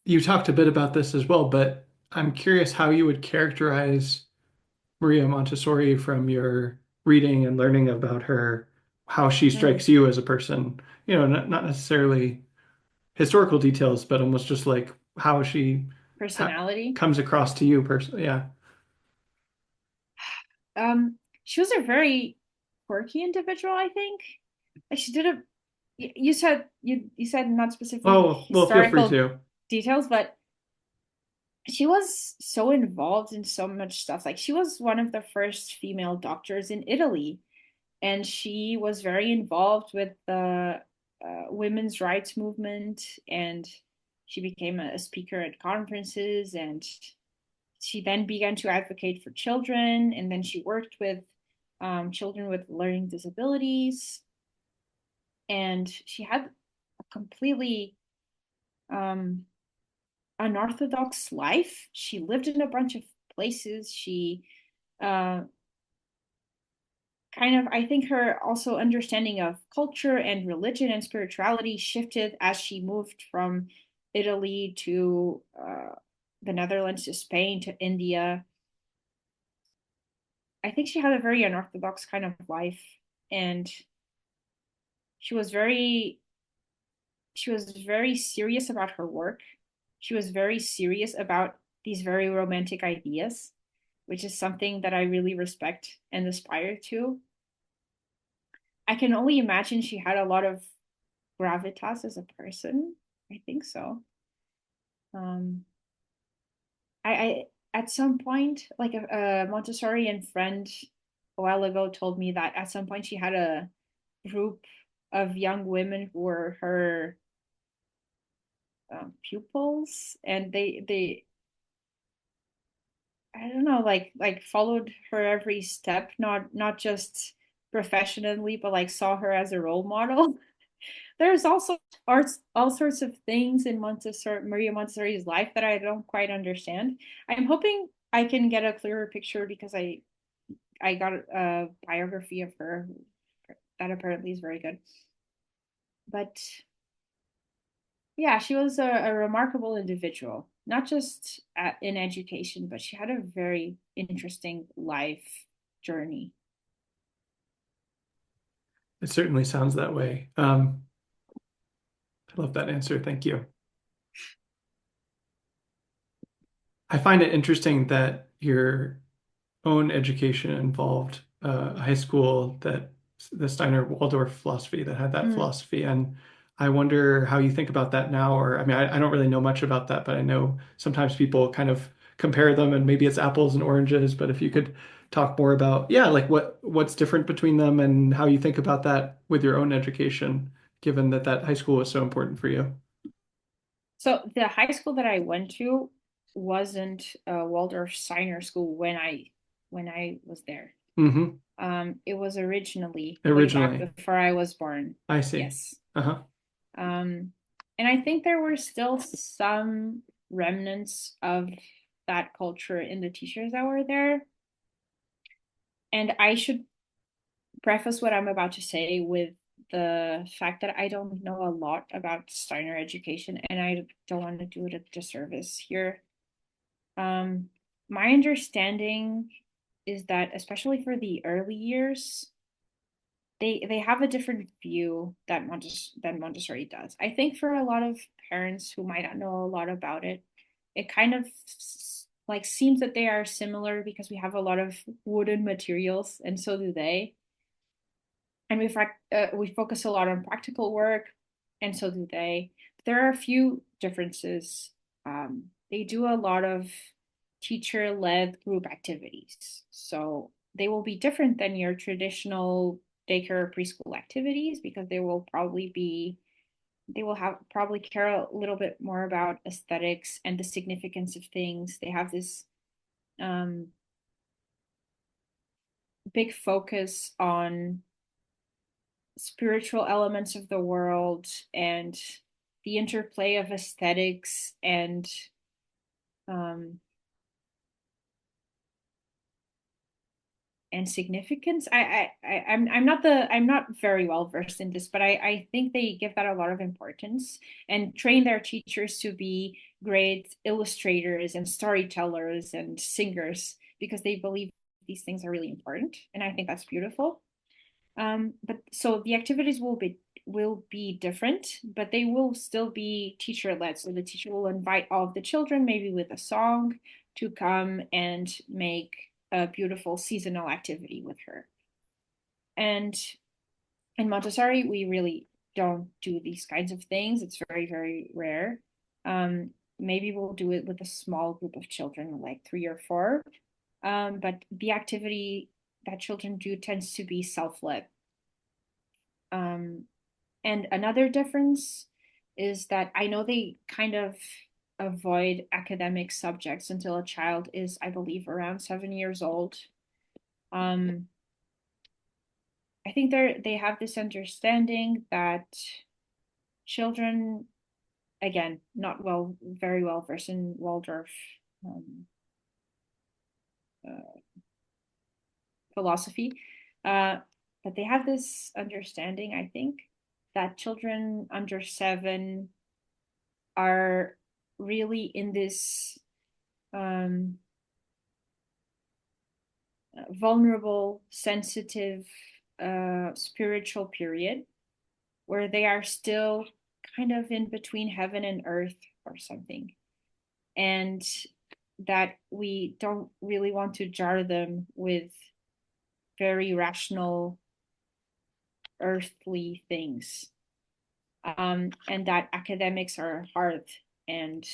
you talked a bit about this as well, but I'm curious how you would characterize Maria Montessori from your reading and learning about her, how she Mm, strikes you as a person. Not necessarily historical details, but almost just like how she ha personality. comes across to you personally. Yeah. She was a very quirky individual, I think. Like she did a you said not specific Oh, well, feel free historical to. details, but she was so involved in so much stuff. Like she was one of the first female doctors in Italy, and she was very involved with the women's rights movement, and she became a speaker at conferences, and she then began to advocate for children, and then she worked with children with learning disabilities, and she had a completely um, unorthodox life. She lived in a bunch of places. She uh, kind of, I think her also understanding of culture and religion and spirituality shifted as she moved from Italy to the Netherlands to Spain to India. I think she had a very unorthodox kind of life, and she was very she was very serious about her work. She was very serious about these very romantic ideas, which is something that I really respect and aspire to. I can only imagine she had a lot of gravitas as a person. I think so. Um, I at some point, like a Montessorian friend a while ago told me that at some point she had a group of young women who were her pupils, and they I don't know, like followed her every step, not just professionally, but like saw her as a role model. There's also all sorts of things in Maria Montessori's life that I don't quite understand. I'm hoping I can get a clearer picture because I got a biography of her that apparently is very good. But yeah, she was a remarkable individual, not just in education, but she had a very interesting life journey. It certainly sounds that way. I love that answer. Thank you. I find it interesting that your own education involved a high school that the Steiner Waldorf philosophy that had that Mm. philosophy. And I wonder how you think about that now. Or, I mean, I don't really know much about that, but I know sometimes people kind of compare them and maybe it's apples and oranges. But if you could talk more about, yeah, like what's different between them and how you think about that with your own education, given that that high school was so important for you. So the high school that I went to wasn't a Waldorf Steiner school when I was there. Hmm. It was originally way back Originally, before I was born. I see. Yes. Uh-huh. Um, and I think there were still some remnants of that culture in the teachers that were there. And I should preface what I'm about to say with the fact that I don't know a lot about Steiner education, and I don't want to do it a disservice here. Um, my understanding is that, especially for the early years, they have a different view that Montessori does. I think for a lot of parents who might not know a lot about it, it kind of like seems that they are similar because we have a lot of wooden materials, and so do they. And we focus a lot on practical work, and so do they. There are a few differences. They do a lot of teacher-led group activities, so they will be different than your traditional daycare or preschool activities because they will have probably care a little bit more about aesthetics and the significance of things. They have this um, big focus on spiritual elements of the world and the interplay of aesthetics um, and significance. I'm not very well versed in this, but I think they give that a lot of importance and train their teachers to be great illustrators and storytellers and singers because they believe these things are really important, and I think that's beautiful. But so the activities will be different, but they will still be teacher led. So the teacher will invite all of the children, maybe with a song, to come and make a beautiful seasonal activity with her. And in Montessori, we really don't do these kinds of things. It's very, very rare. Maybe we'll do it with a small group of children, like three or four. But the activity that children do tends to be self-led. Um, And another difference is that I know they kind of avoid academic subjects until a child is, I believe, around 7 years old. Um, I think they have this understanding that children, again, not very well versed in Waldorf um, uh, philosophy, uh, but they have this understanding, I think, that children under 7 are really in this um, vulnerable, sensitive, spiritual period where they are still kind of in between heaven and earth or something. And that we don't really want to jar them with very rational, earthly things. And that academics are hard and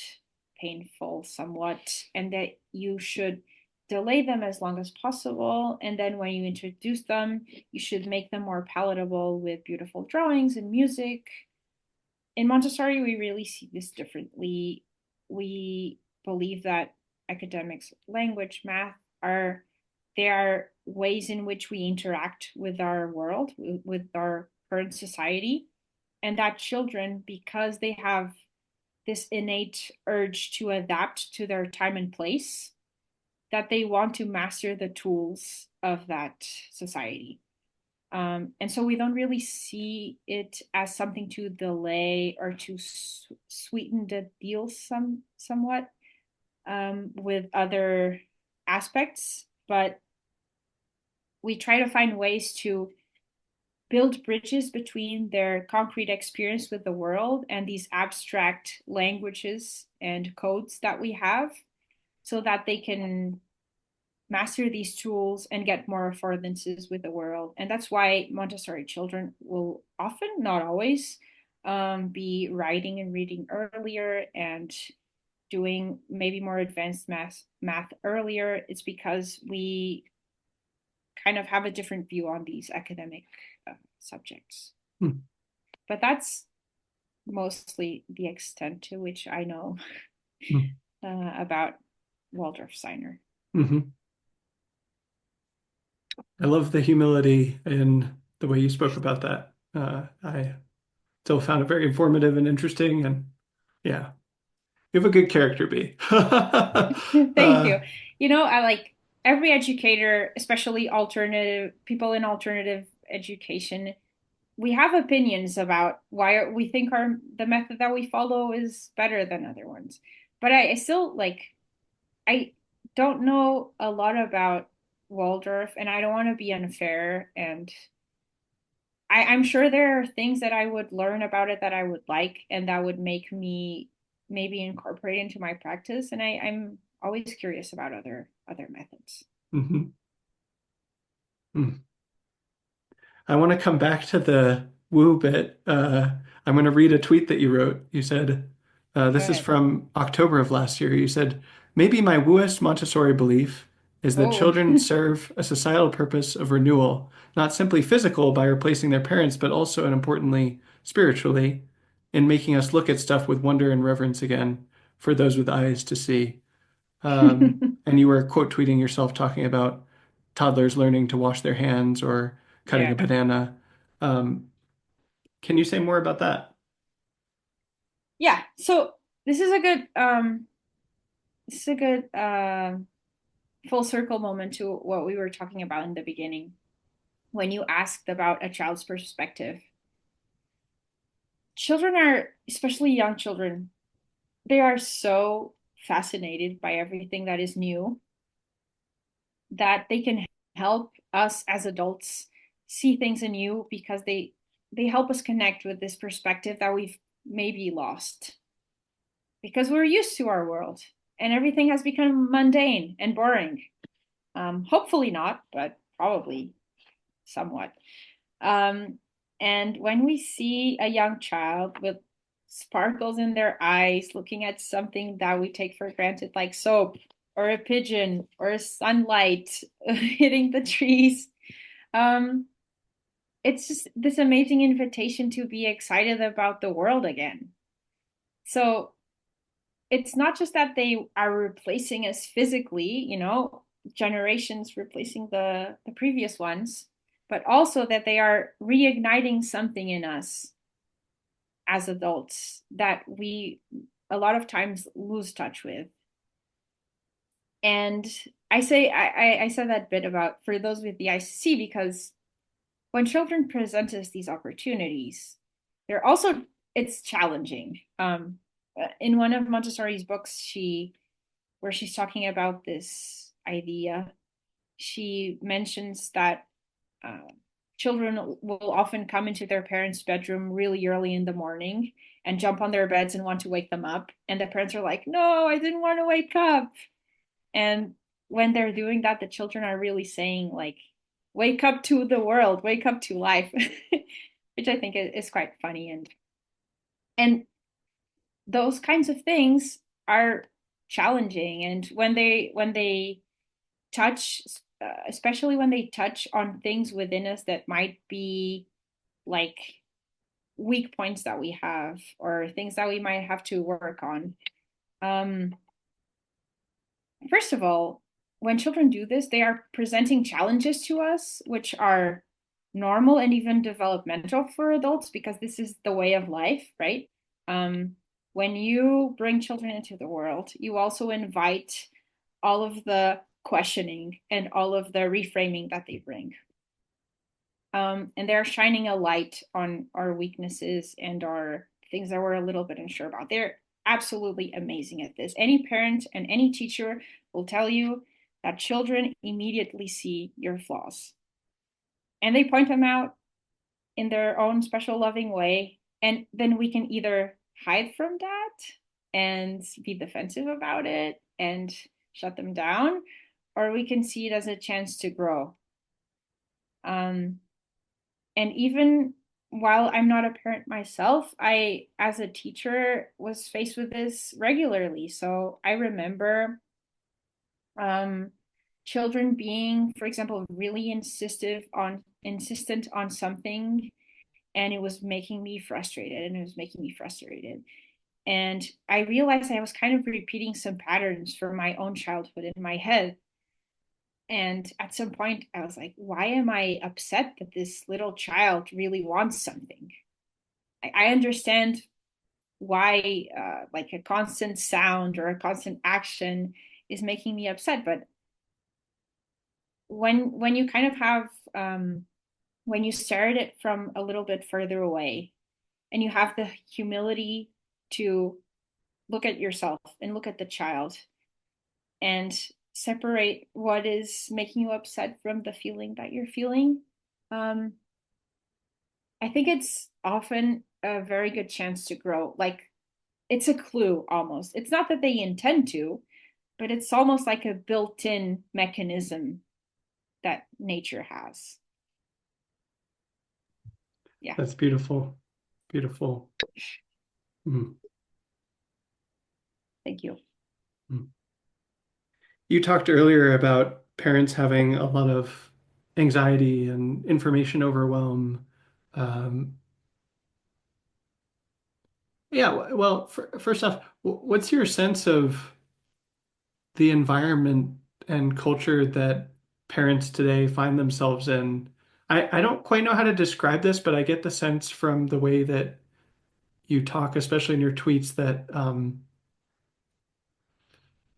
painful somewhat, and that you should delay them as long as possible. And then when you introduce them, you should make them more palatable with beautiful drawings and music. In Montessori, we really see this differently. We believe that academics, language, math are they are ways in which we interact with our world, with our current society, and that children, because they have this innate urge to adapt to their time and place, that they want to master the tools of that society. And so we don't really see it as something to delay or to sweeten the deal somewhat with other aspects, but we try to find ways to build bridges between their concrete experience with the world and these abstract languages and codes that we have so that they can master these tools and get more affordances with the world. And that's why Montessori children will often, not always, be writing and reading earlier and doing maybe more advanced math earlier. It's because we kind of have a different view on these academic subjects. Hmm. But that's mostly the extent to which I know Hmm. about Waldorf Steiner. Hmm. I love the humility in the way you spoke about that. I still found it very informative and interesting. And yeah, you have a good character, B. Thank you. You know, I like every educator, especially alternative people in alternative education, we have opinions about why we think the method that we follow is better than other ones. But I still like I don't know a lot about Waldorf, and I don't want to be unfair and I'm sure there are things that I would learn about it that I would like and that would make me maybe incorporate into my practice. And I'm always curious about other methods. Hmm. I want to come back to the woo bit. I'm going to read a tweet that you wrote. You said, Go this is ahead. from October of last year. You said, maybe my wooest Montessori belief is that Oh, children serve a societal purpose of renewal, not simply physical by replacing their parents, but also and importantly, spiritually, in making us look at stuff with wonder and reverence again for those with eyes to see. And you were quote tweeting yourself talking about toddlers learning to wash their hands or cutting a yeah. banana. Um, can you say more about that? Yeah. So this is a good this is a good full circle moment to what we were talking about in the beginning when you asked about a child's perspective. Children are, especially young children, they are so fascinated by everything that is new that they can help us as adults see things anew because they help us connect with this perspective that we've maybe lost because we're used to our world and everything has become mundane and boring. Hopefully not, but probably somewhat. Um, and when we see a young child with sparkles in their eyes looking at something that we take for granted, like soap or a pigeon or sunlight hitting the trees, um, it's just this amazing invitation to be excited about the world again. So it's not just that they are replacing us physically, generations replacing the previous ones, but also that they are reigniting something in us as adults that we a lot of times lose touch with. And I said that bit about for those with the ICC because when children present us these opportunities, they're also it's challenging. In one of Montessori's books, she where she's talking about this idea, she mentions that uh, children will often come into their parents' bedroom really early in the morning and jump on their beds and want to wake them up. And the parents are like, no, I didn't want to wake up. And when they're doing that, the children are really saying, like, wake up to the world, wake up to life, which I think is quite funny. And those kinds of things are challenging. And when they touch, especially when they touch on things within us that might be like weak points that we have or things that we might have to work on. Um, First of all, when children do this, they are presenting challenges to us, which are normal and even developmental for adults because this is the way of life, right? Um, when you bring children into the world, you also invite all of the questioning and all of the reframing that they bring. And they're shining a light on our weaknesses and our things that we're a little bit unsure about. They're absolutely amazing at this. Any parent and any teacher will tell you that children immediately see your flaws and they point them out in their own special loving way. And then we can either hide from that and be defensive about it and shut them down, or we can see it as a chance to grow. Um, and even while I'm not a parent myself, I, as a teacher, was faced with this regularly. So I remember um, children being, for example, really insistent on something, and it was making me frustrated, and it was making me frustrated. And I realized I was kind of repeating some patterns from my own childhood in my head. And at some point, I was like, why am I upset that this little child really wants something? I understand why, like a constant sound or a constant action is making me upset. But when you kind of have, when you stare at it from a little bit further away and you have the humility to look at yourself and look at the child and separate what is making you upset from the feeling that you're feeling, um, I think it's often a very good chance to grow. Like it's a clue almost. It's not that they intend to, but it's almost like a built-in mechanism that nature has. Yeah, That's beautiful. Beautiful. Mm, thank you. mm. You talked earlier about parents having a lot of anxiety and information overwhelm. Um, yeah, well, first off, what's your sense of the environment and culture that parents today find themselves in? I don't quite know how to describe this, but I get the sense from the way that you talk, especially in your tweets, that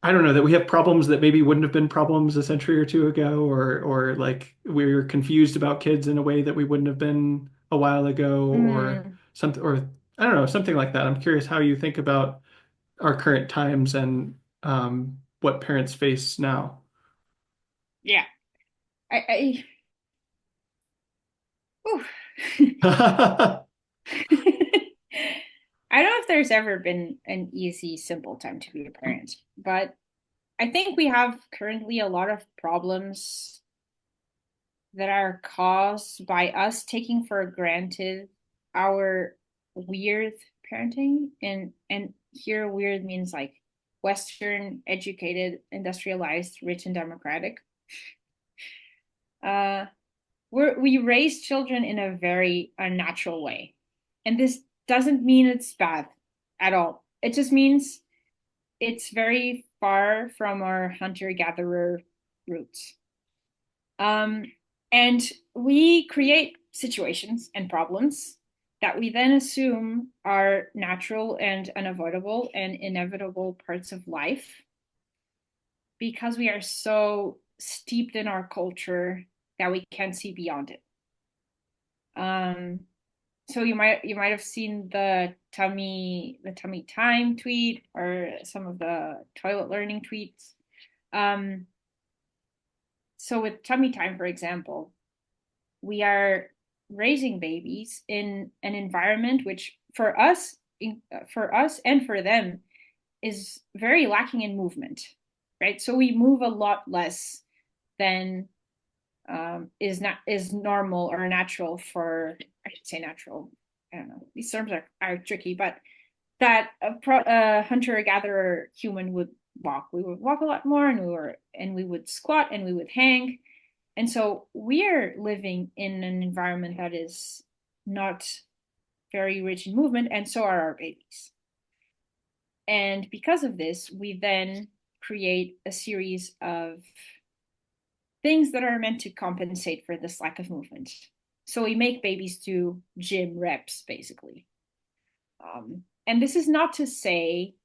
I don't know, that we have problems that maybe wouldn't have been problems a century or two ago, or like we're confused about kids in a way that we wouldn't have been a while ago, or Mm, something, or I don't know, something like that. I'm curious how you think about our current times and what parents face now. yeah, I whew. I don't know if there's ever been an easy, simple time to be a parent, but I think we have currently a lot of problems that are caused by us taking for granted our weird parenting. And here weird means like Western, educated, industrialized, rich and democratic. Uh we raise children in a very unnatural way. And this doesn't mean it's bad at all. It just means it's very far from our hunter-gatherer roots. Um, and we create situations and problems that we then assume are natural and unavoidable and inevitable parts of life because we are so steeped in our culture that we can't see beyond it. Um, so you might have seen the tummy time tweet or some of the toilet learning tweets. Um, so with tummy time, for example, we are raising babies in an environment which for us and for them is very lacking in movement, right? So we move a lot less than is normal or natural for, I should say natural, I don't know, these terms are tricky, but that a hunter gatherer human would walk. We would walk a lot more, and we would squat and we would hang. And so we're living in an environment that is not very rich in movement, and so are our babies. And because of this, we then create a series of things that are meant to compensate for this lack of movement. So we make babies do gym reps, basically. And this is not to say,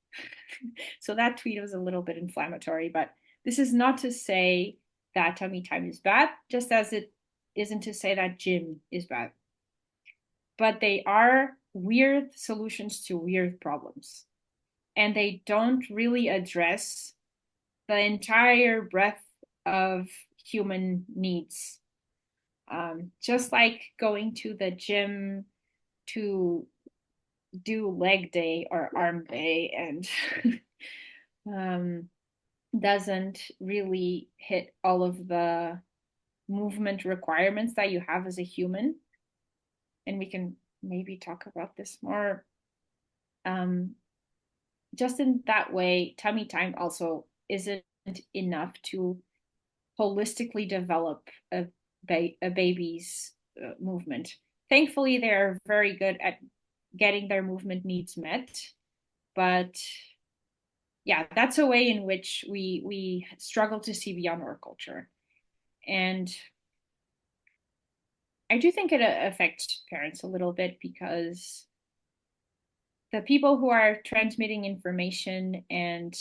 so that tweet was a little bit inflammatory, but this is not to say that tummy time is bad, just as it isn't to say that gym is bad. But they are weird solutions to weird problems. And they don't really address the entire breadth of human needs. Just like going to the gym to do leg day or arm day and um, doesn't really hit all of the movement requirements that you have as a human. And we can maybe talk about this more. Um, just in that way, tummy time also isn't enough to holistically develop a baby's movement. Thankfully, they're very good at getting their movement needs met, but yeah, that's a way in which we struggle to see beyond our culture. And I do think it affects parents a little bit because the people who are transmitting information and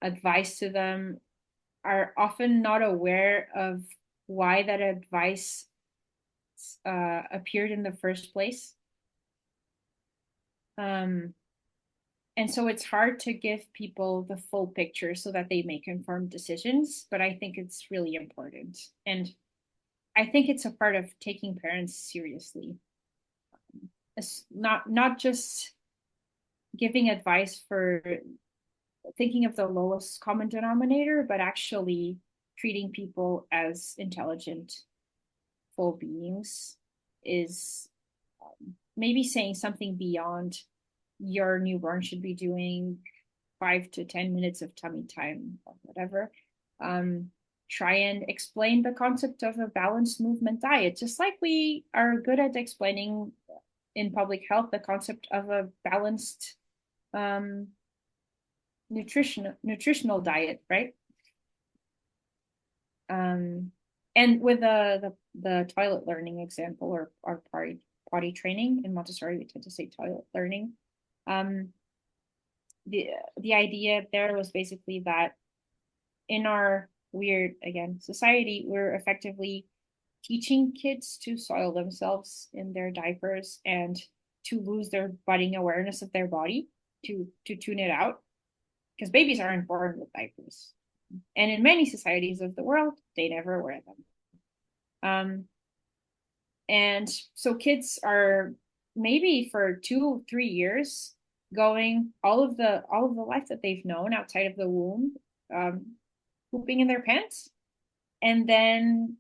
advice to them are often not aware of why that advice appeared in the first place. Um, and so it's hard to give people the full picture so that they make informed decisions, but I think it's really important. And I think it's a part of taking parents seriously. It's not just giving advice for thinking of the lowest common denominator, but actually treating people as intelligent, full beings is maybe saying something beyond your newborn should be doing 5 to 10 minutes of tummy time or whatever. Um, Try and explain the concept of a balanced movement diet, just like we are good at explaining in public health the concept of a balanced um, nutritional diet, right? Um, and with the toilet learning example or potty training in Montessori, we tend to say toilet learning. Um, the the idea there was basically that in our weird again society, we're effectively teaching kids to soil themselves in their diapers and to lose their budding awareness of their body, to tune it out, because babies aren't born with diapers, and in many societies of the world they never wear them. And so kids are maybe for 2 3 years going all of the life that they've known outside of the womb, um, pooping in their pants. And then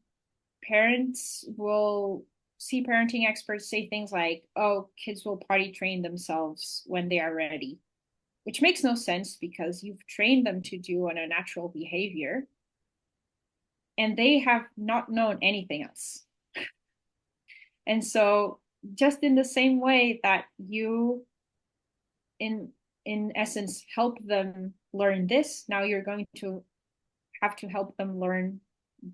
parents will see parenting experts say things like, oh, kids will potty train themselves when they are ready, which makes no sense because you've trained them to do a natural behavior and they have not known anything else. And so, just in the same way that you, in in essence, help them learn this, now you're going to have to help them learn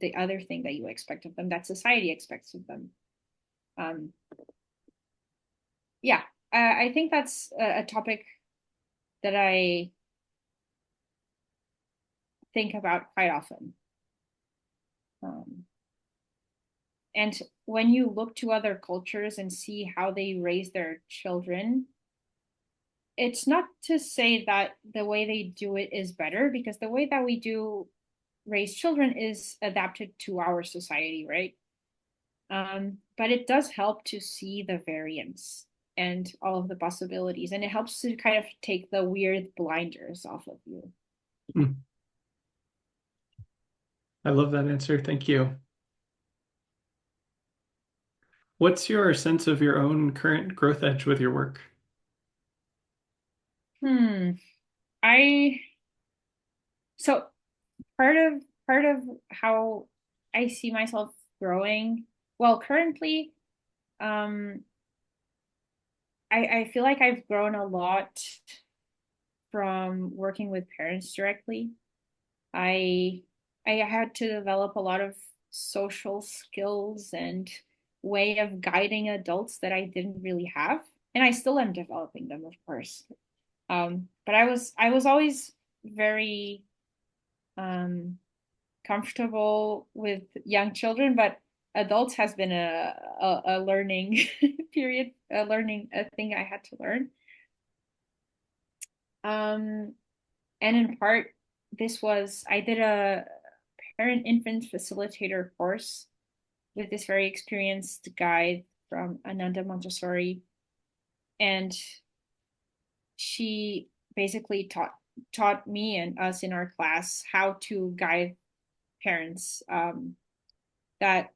the other thing that you expect of them, that society expects of them. Um, yeah, I think that's a topic that I think about quite often. Um, and when you look to other cultures and see how they raise their children, it's not to say that the way they do it is better, because the way that we do raise children is adapted to our society, right? But it does help to see the variance and all of the possibilities, and it helps to kind of take the weird blinders off of you. Hmm. I love that answer. Thank you. What's your sense of your own current growth edge with your work? Hmm. I so part of how I see myself growing. Well, currently, um, I feel like I've grown a lot from working with parents directly. I I had to develop a lot of social skills and way of guiding adults that I didn't really have, and I still am developing them, of course. But I was always very um, comfortable with young children, but adults has been a learning period, a thing I had to learn. Um, and in part, this was I did a parent infant facilitator course with this very experienced guide from Ananda Montessori, and she basically taught me and us in our class how to guide parents. That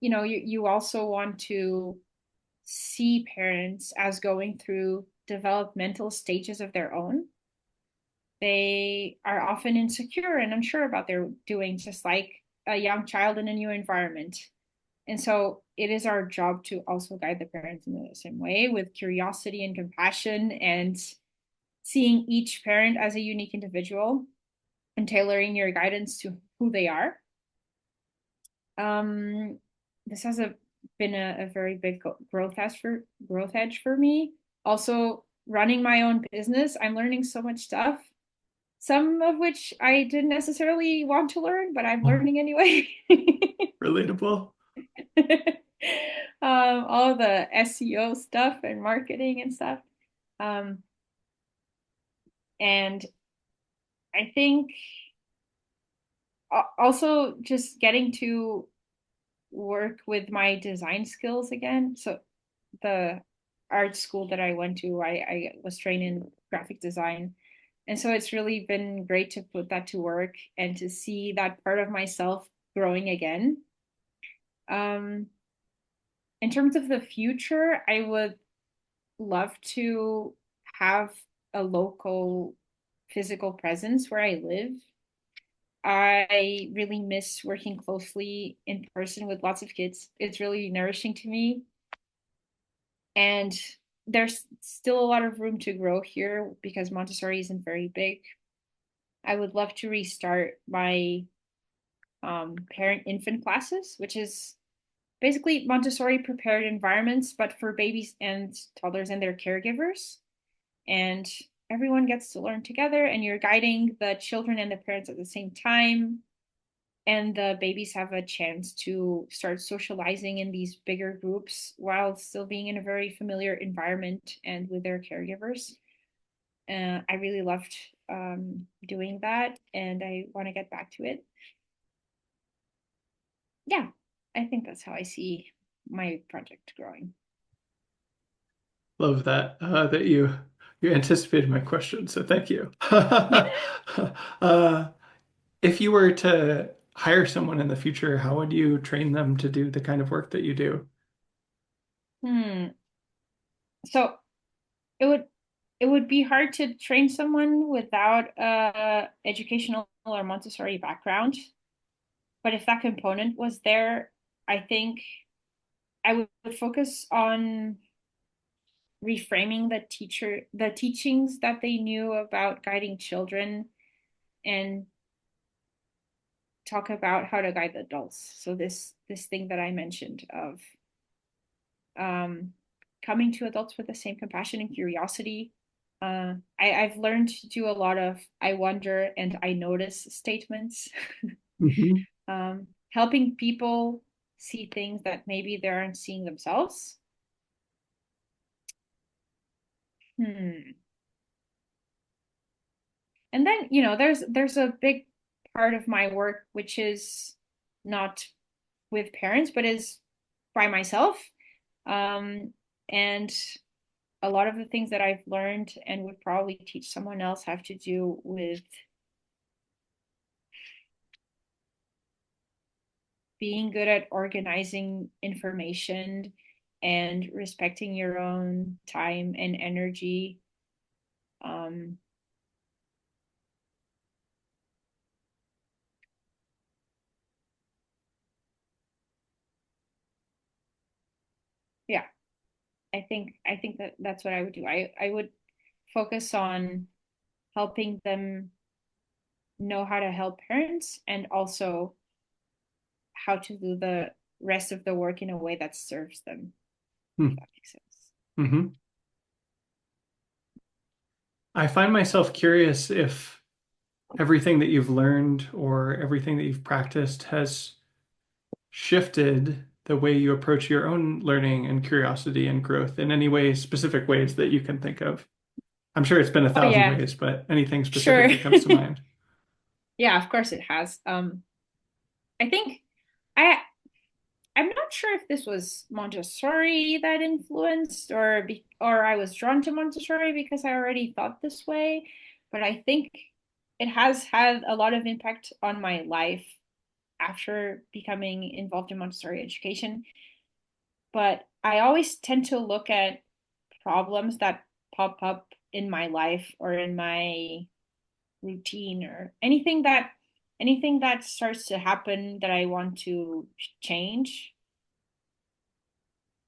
you also want to see parents as going through developmental stages of their own. They are often insecure and unsure about their doing, just like a young child in a new environment. And so it is our job to also guide the parents in the same way, with curiosity and compassion, and seeing each parent as a unique individual and tailoring your guidance to who they are. Um, this has been a very big growth edge for me. Also, running my own business, I'm learning so much stuff, some of which I didn't necessarily want to learn, but I'm learning anyway. Relatable. All the SEO stuff and marketing and stuff. Um, and I think also just getting to work with my design skills again. So the art school that I went to, I was trained in graphic design. And so it's really been great to put that to work and to see that part of myself growing again. Um, in terms of the future, I would love to have a local physical presence where I live. I really miss working closely in person with lots of kids. It's really nourishing to me. And there's still a lot of room to grow here because Montessori isn't very big. I would love to restart my parent infant classes, which is basically Montessori prepared environments, but for babies and toddlers and their caregivers. And everyone gets to learn together, and you're guiding the children and the parents at the same time. And the babies have a chance to start socializing in these bigger groups while still being in a very familiar environment and with their caregivers. I really loved doing that, and I want to get back to it. Yeah, I think that's how I see my project growing. Love that that you anticipated my question, so thank you. Uh, if you were to hire someone in the future, how would you train them to do the kind of work that you do? Hmm. So it would it would be hard to train someone without a educational or Montessori background. But if that component was there, I think I would focus on reframing the teachings that they knew about guiding children and talk about how to guide the adults. So this thing that I mentioned of um, coming to adults with the same compassion and curiosity. I've learned to do a lot of I wonder and I notice statements, Hmm. helping people see things that maybe they aren't seeing themselves. Hmm. And then, there's a big part of my work which is not with parents, but is by myself. Um, and a lot of the things that I've learned and would probably teach someone else have to do with being good at organizing information and respecting your own time and energy. Um, yeah, I think that that's what I would do. I would focus on helping them know how to help parents and also how to do the rest of the work in a way that serves them, if that makes sense. Hmm. I find myself curious if everything that you've learned or everything that you've practiced has shifted the way you approach your own learning and curiosity and growth in any way, specific ways that you can think of. I'm sure it's been a Oh thousand yeah, ways, but anything specific sure. that comes to mind. Yeah, of course it has. I think I I'm not sure if this was Montessori that influenced or I was drawn to Montessori because I already thought this way, but I think it has had a lot of impact on my life after becoming involved in Montessori education. But I always tend to look at problems that pop up in my life or in my routine or anything that starts to happen that I want to change.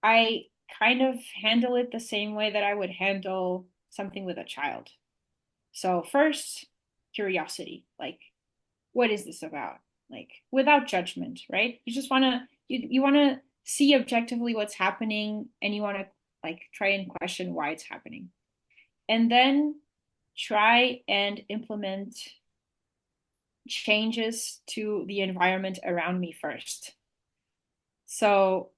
I kind of handle it the same way that I would handle something with a child. So first, curiosity, like what is this about? Like without judgment, right? You want to see objectively what's happening and you want to like try and question why it's happening. And then try and implement changes to the environment around me first. So,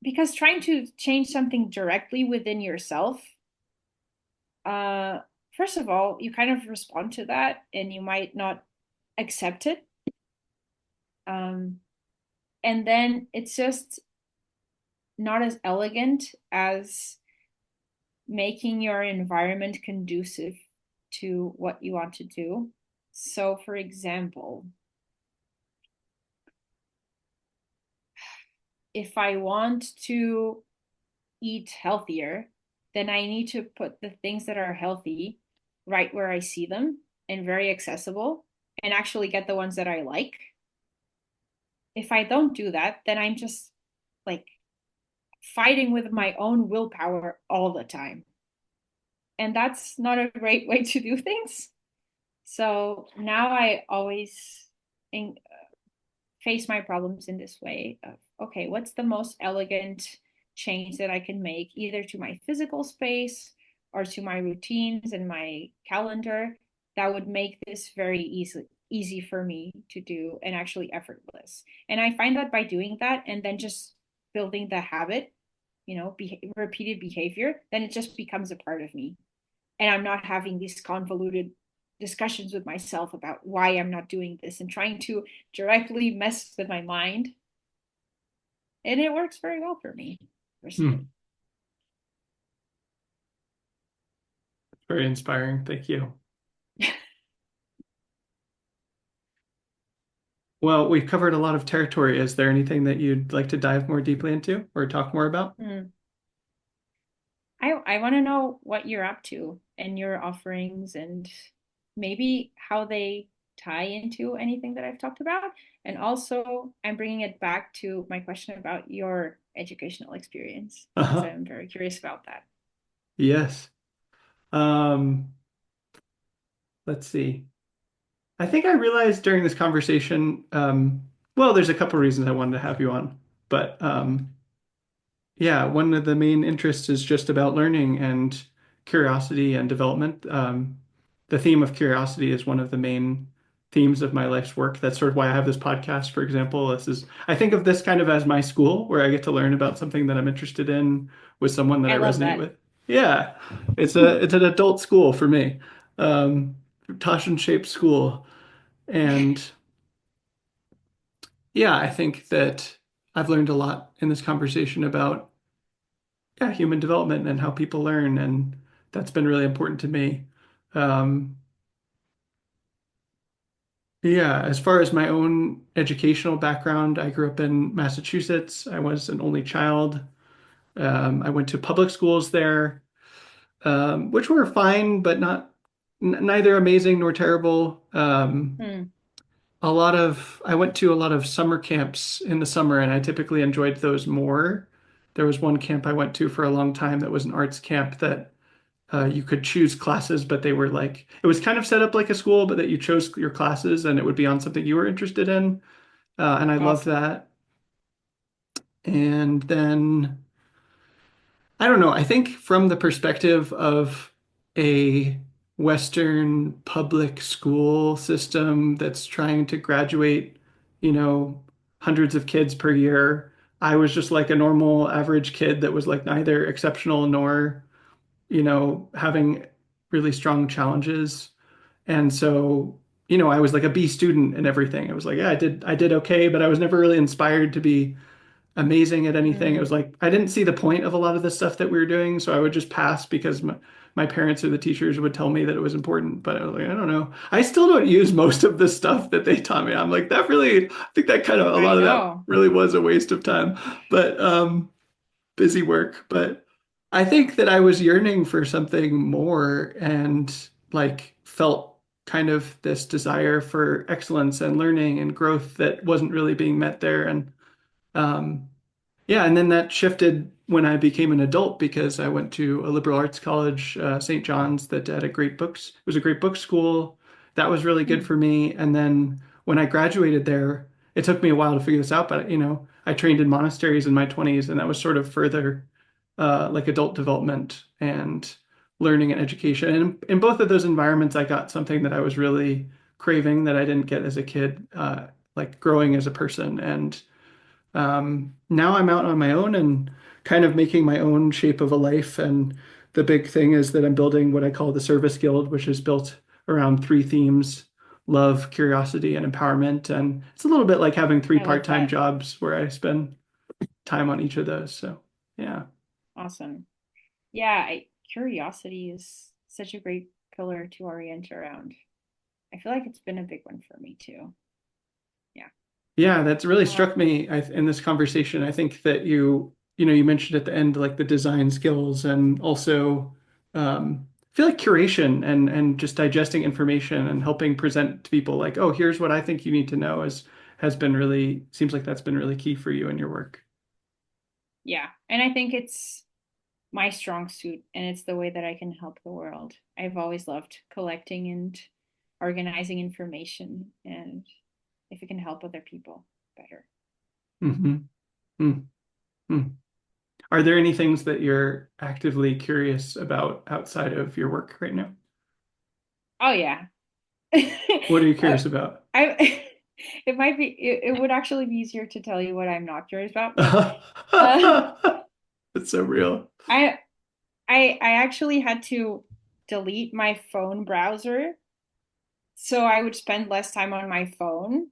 because trying to change something directly within yourself, uh, first of all, you kind of respond to that and you might not accept it. Um, And then it's just not as elegant as making your environment conducive to what you want to do. So, for example, if I want to eat healthier, then I need to put the things that are healthy right where I see them and very accessible and actually get the ones that I like. If I don't do that, then I'm just like fighting with my own willpower all the time. And that's not a great way to do things. So now I always face my problems in this way of, okay, what's the most elegant change that I can make either to my physical space or to my routines and my calendar that would make this very easy for me to do and actually effortless. And I find that by doing that and then just building the habit, repeated behavior, then it just becomes a part of me. And I'm not having these convoluted discussions with myself about why I'm not doing this and trying to directly mess with my mind. And it works very well for me personally. Hmm. Very inspiring. Thank you. Well, we've covered a lot of territory. Is there anything that you'd like to dive more deeply into or talk more about? Hmm. I want to know what you're up to and your offerings and maybe how they tie into anything that I've talked about. And also, I'm bringing it back to my question about your educational experience because Uh-huh. I'm very curious about that. Yes. Um, let's see. I think I realized during this conversation, well, there's a couple reasons I wanted to have you on, but yeah, one of the main interests is just about learning and curiosity and development. The theme of curiosity is one of the main themes of my life's work. That's sort of why I have this podcast, for example. I think of this kind of as my school where I get to learn about something that I'm interested in with someone that I I love resonate that. with. Yeah, it's an adult school for me. Tasshin shaped school. And yeah, I think that I've learned a lot in this conversation about yeah, human development and how people learn, and that's been really important to me. Um, yeah, as far as my own educational background, I grew up in Massachusetts. I was an only child. I went to public schools there, which were fine, but not neither amazing nor terrible. Hmm. I went to a lot of summer camps in the summer, and I typically enjoyed those more. There was one camp I went to for a long time that was an arts camp that you could choose classes, but they were like, it was kind of set up like a school, but that you chose your classes and it would be on something you were interested in. And I loved Awesome. that. And then, I don't know, I think from the perspective of a Western public school system that's trying to graduate, you know, hundreds of kids per year, I was just like a normal average kid that was like neither exceptional nor, having really strong challenges. And so, I was like a B student and everything. I was like, yeah, I did okay, but I was never really inspired to be amazing at anything. It Hmm. was like I didn't see the point of a lot of the stuff that we were doing, so I would just pass because my parents or the teachers would tell me that it was important, but I was like, I don't know. I still don't use most of the stuff that they taught me. I'm like, I think that kind of a I lot of that know. really was a waste of time. But busy work, but I think that I was yearning for something more and like felt kind of this desire for excellence and learning and growth that wasn't really being met there. And um, yeah, and then that shifted when I became an adult because I went to a liberal arts college, St. John's, that had a great books. It was a great book school. That was really good Hmm. for me. And then when I graduated there, it took me a while to figure this out, but I trained in monasteries in my 20s, and that was sort of further like adult development and learning and education. And in both of those environments, I got something that I was really craving that I didn't get as a kid, like growing as a person. And now I'm out on my own and kind of making my own shape of a life. And the big thing is that I'm building what I call the Service Guild, which is built around three themes. love curiosity and empowerment. And it's a little bit like having three I love part-time that. jobs where I spend time on each of those. So yeah. Awesome. Yeah, curiosity is such a great pillar to orient around. I feel like it's been a big one for me too. Yeah. Yeah, that's really struck Um, me in this conversation. I think that you mentioned at the end like the design skills and also I feel like curation and just digesting information and helping present to people like, oh, here's what I think you need to know has been really seems like that's been really key for you in your work. yeah. And I think it's my strong suit and it's the way that I can help the world. I've always loved collecting and organizing information and if it can help other people better. Hmm. Mm-hmm. Are there any things that you're actively curious about outside of your work right now? Oh yeah. What are you uh, curious about? I it would actually be easier to tell you what I'm not curious about, but uh It's so real. I I actually had to delete my phone browser so I would spend less time on my phone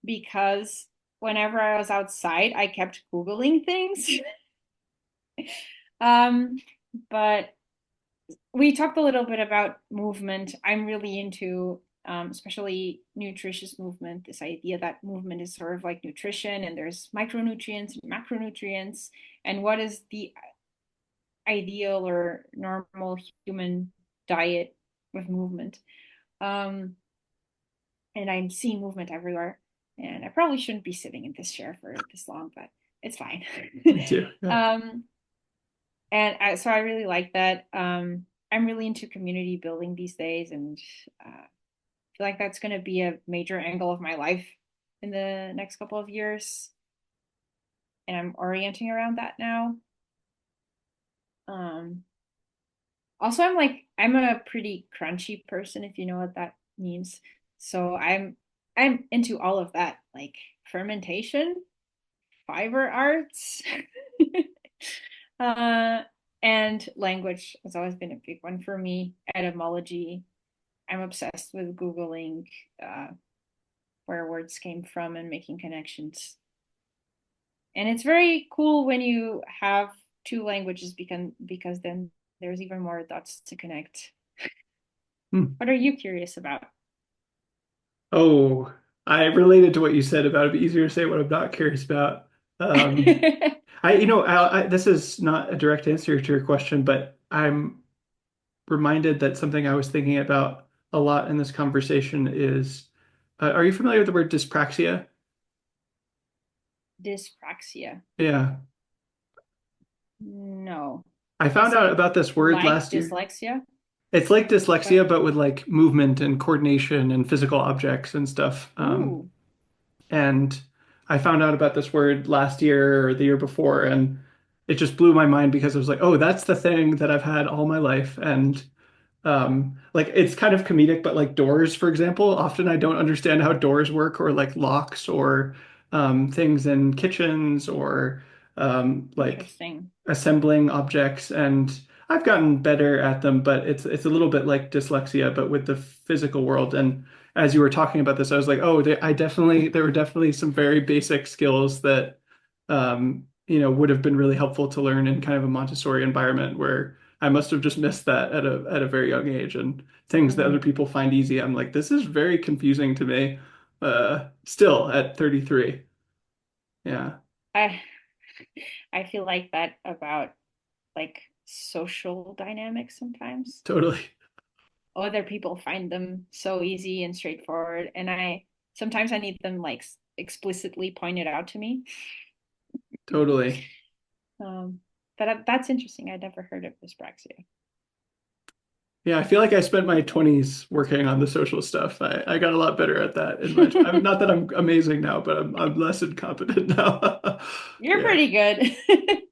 because whenever I was outside, I kept Googling things. Um, but we talked a little bit about movement. I'm really into, especially nutritious movement, this idea that movement is sort of like nutrition and there's micronutrients and macronutrients, and what is the ideal or normal human diet with movement. Um, and I'm seeing movement everywhere. And I probably shouldn't be sitting in this chair for this long, but it's fine. Me too. Yeah. um, so I really like that. I'm really into community building these days, and feel like that's going to be a major angle of my life in the next couple of years. And I'm orienting around that now. Um, Also, I'm a pretty crunchy person, if you know what that means. So I'm into all of that, like fermentation, fiber arts, uh, and language has always been a big one for me. Etymology. I'm obsessed with Googling uh, where words came from and making connections. And it's very cool when you have two languages because then there's even more dots to connect. Hmm. What are you curious about? Oh, I related to what you said about it'd be easier to say what I'm not curious about. Um, this is not a direct answer to your question, but I'm reminded that something I was thinking about a lot in this conversation is, are you familiar with the word dyspraxia? Dyspraxia. Yeah. No. I Is found out it about this word like last year. dyslexia? It's like But dyslexia, but with like movement and coordination and physical objects and stuff. ooh, And I found out about this word last year or the year before, and it just blew my mind because I was like, oh, that's the thing that I've had all my life. And like it's kind of comedic, but like doors, for example, often I don't understand how doors work or like locks or things in kitchens or like interesting. assembling objects. And I've gotten better at them, but it's a little bit like dyslexia, but with the physical world. And as you were talking about this, I was like, oh, there were definitely some very basic skills that would have been really helpful to learn in kind of a Montessori environment where I must have just missed that at a very young age and things that other Mm-hmm. people find easy. I'm like, this is very confusing to me, still at 33. Yeah, I I feel like that about like social dynamics sometimes. totally, Other people find them so easy and straightforward, and I sometimes I need them like explicitly pointed out to me. totally. Um, but that's interesting. I'd never heard of dyspraxia. Yeah, I feel like I spent my 20s working on the social stuff. I got a lot better at that in my time. Not that I'm amazing now, but I'm less incompetent now. You're Yeah. pretty good.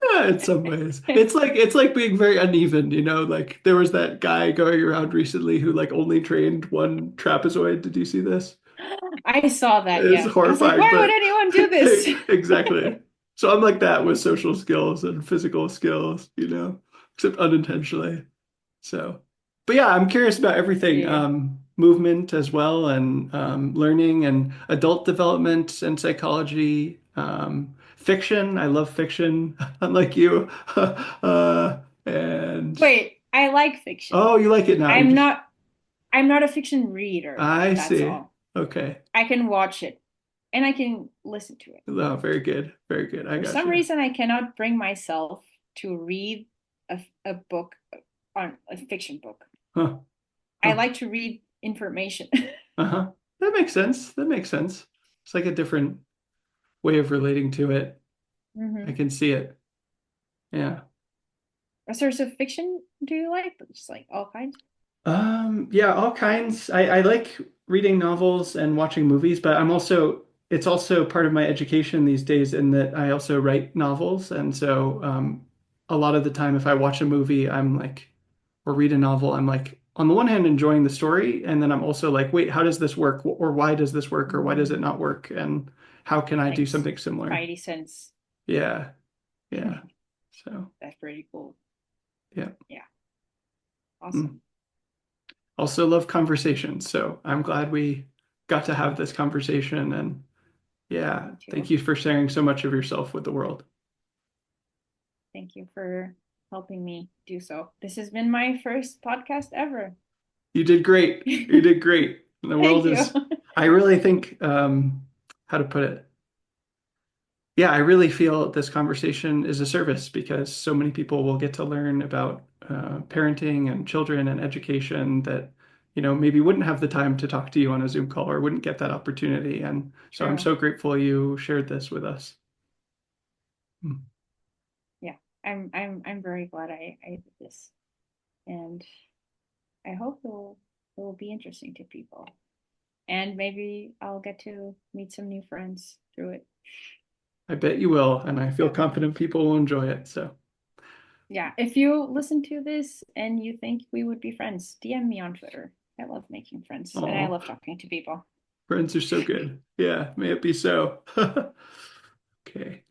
Yeah, in some ways. It's like being very uneven, Like there was that guy going around recently who like only trained one trapezoid. Did you see this? I saw that, It's yeah. I was like, horrifying, why would but anyone do this? exactly. So I'm like that with social skills and physical skills, except unintentionally. So, but yeah, I'm curious about everything. Yeah. movement as well, and learning and adult development and psychology. Fiction, I love fiction, unlike you. And Wait, I like fiction. oh, you like it now. You I'm just, not I'm not a fiction reader. I That's see. all. Okay. I can watch it and I can listen to it. Oh, very good. Very good. I For got some you. reason, I cannot bring myself to read a book on a fiction book. Huh. I Huh. like to read information. Uh-huh. That makes sense. That makes sense. It's like a different way of relating to it. I Hmm. can see it. Yeah. What sorts of fiction do you like? Just like all kinds. Yeah, all kinds. I like reading novels and watching movies, but it's also part of my education these days in that I also write novels. And so, a lot of the time, if I watch a movie, I'm like, or read a novel, I'm like, on the one hand, enjoying the story. And then I'm also like, wait, how does this work? Or why does this work? Or why does it Mm, not work? And how can I do like something similar? Spidey sense. Yeah. Yeah. So, That's pretty cool. yeah. Yeah, Mm. awesome. Also love conversations. So I'm glad we got to have this conversation. And yeah, Me thank too. you for sharing so much of yourself with the world. Thank you for helping me do so. This has been my first podcast ever. You did great. You did great. The world Thank you. is, I really think, how to put it? Yeah, I really feel this conversation is a service because so many people will get to learn about parenting and children and education that, maybe wouldn't have the time to talk to you on a Zoom call or wouldn't get that opportunity. And so I'm True. so grateful you shared this with us. Mm. Yeah, I'm very glad I did this, and I hope it will be interesting to people, and maybe I'll get to meet some new friends through it. I bet you will, and I feel Yeah, confident people will enjoy it. So, yeah. If you listen to this and you think we would be friends, DM me on Twitter. I love making friends, and I oh, love talking to people. friends are so good. Yeah, may it be so. Okay.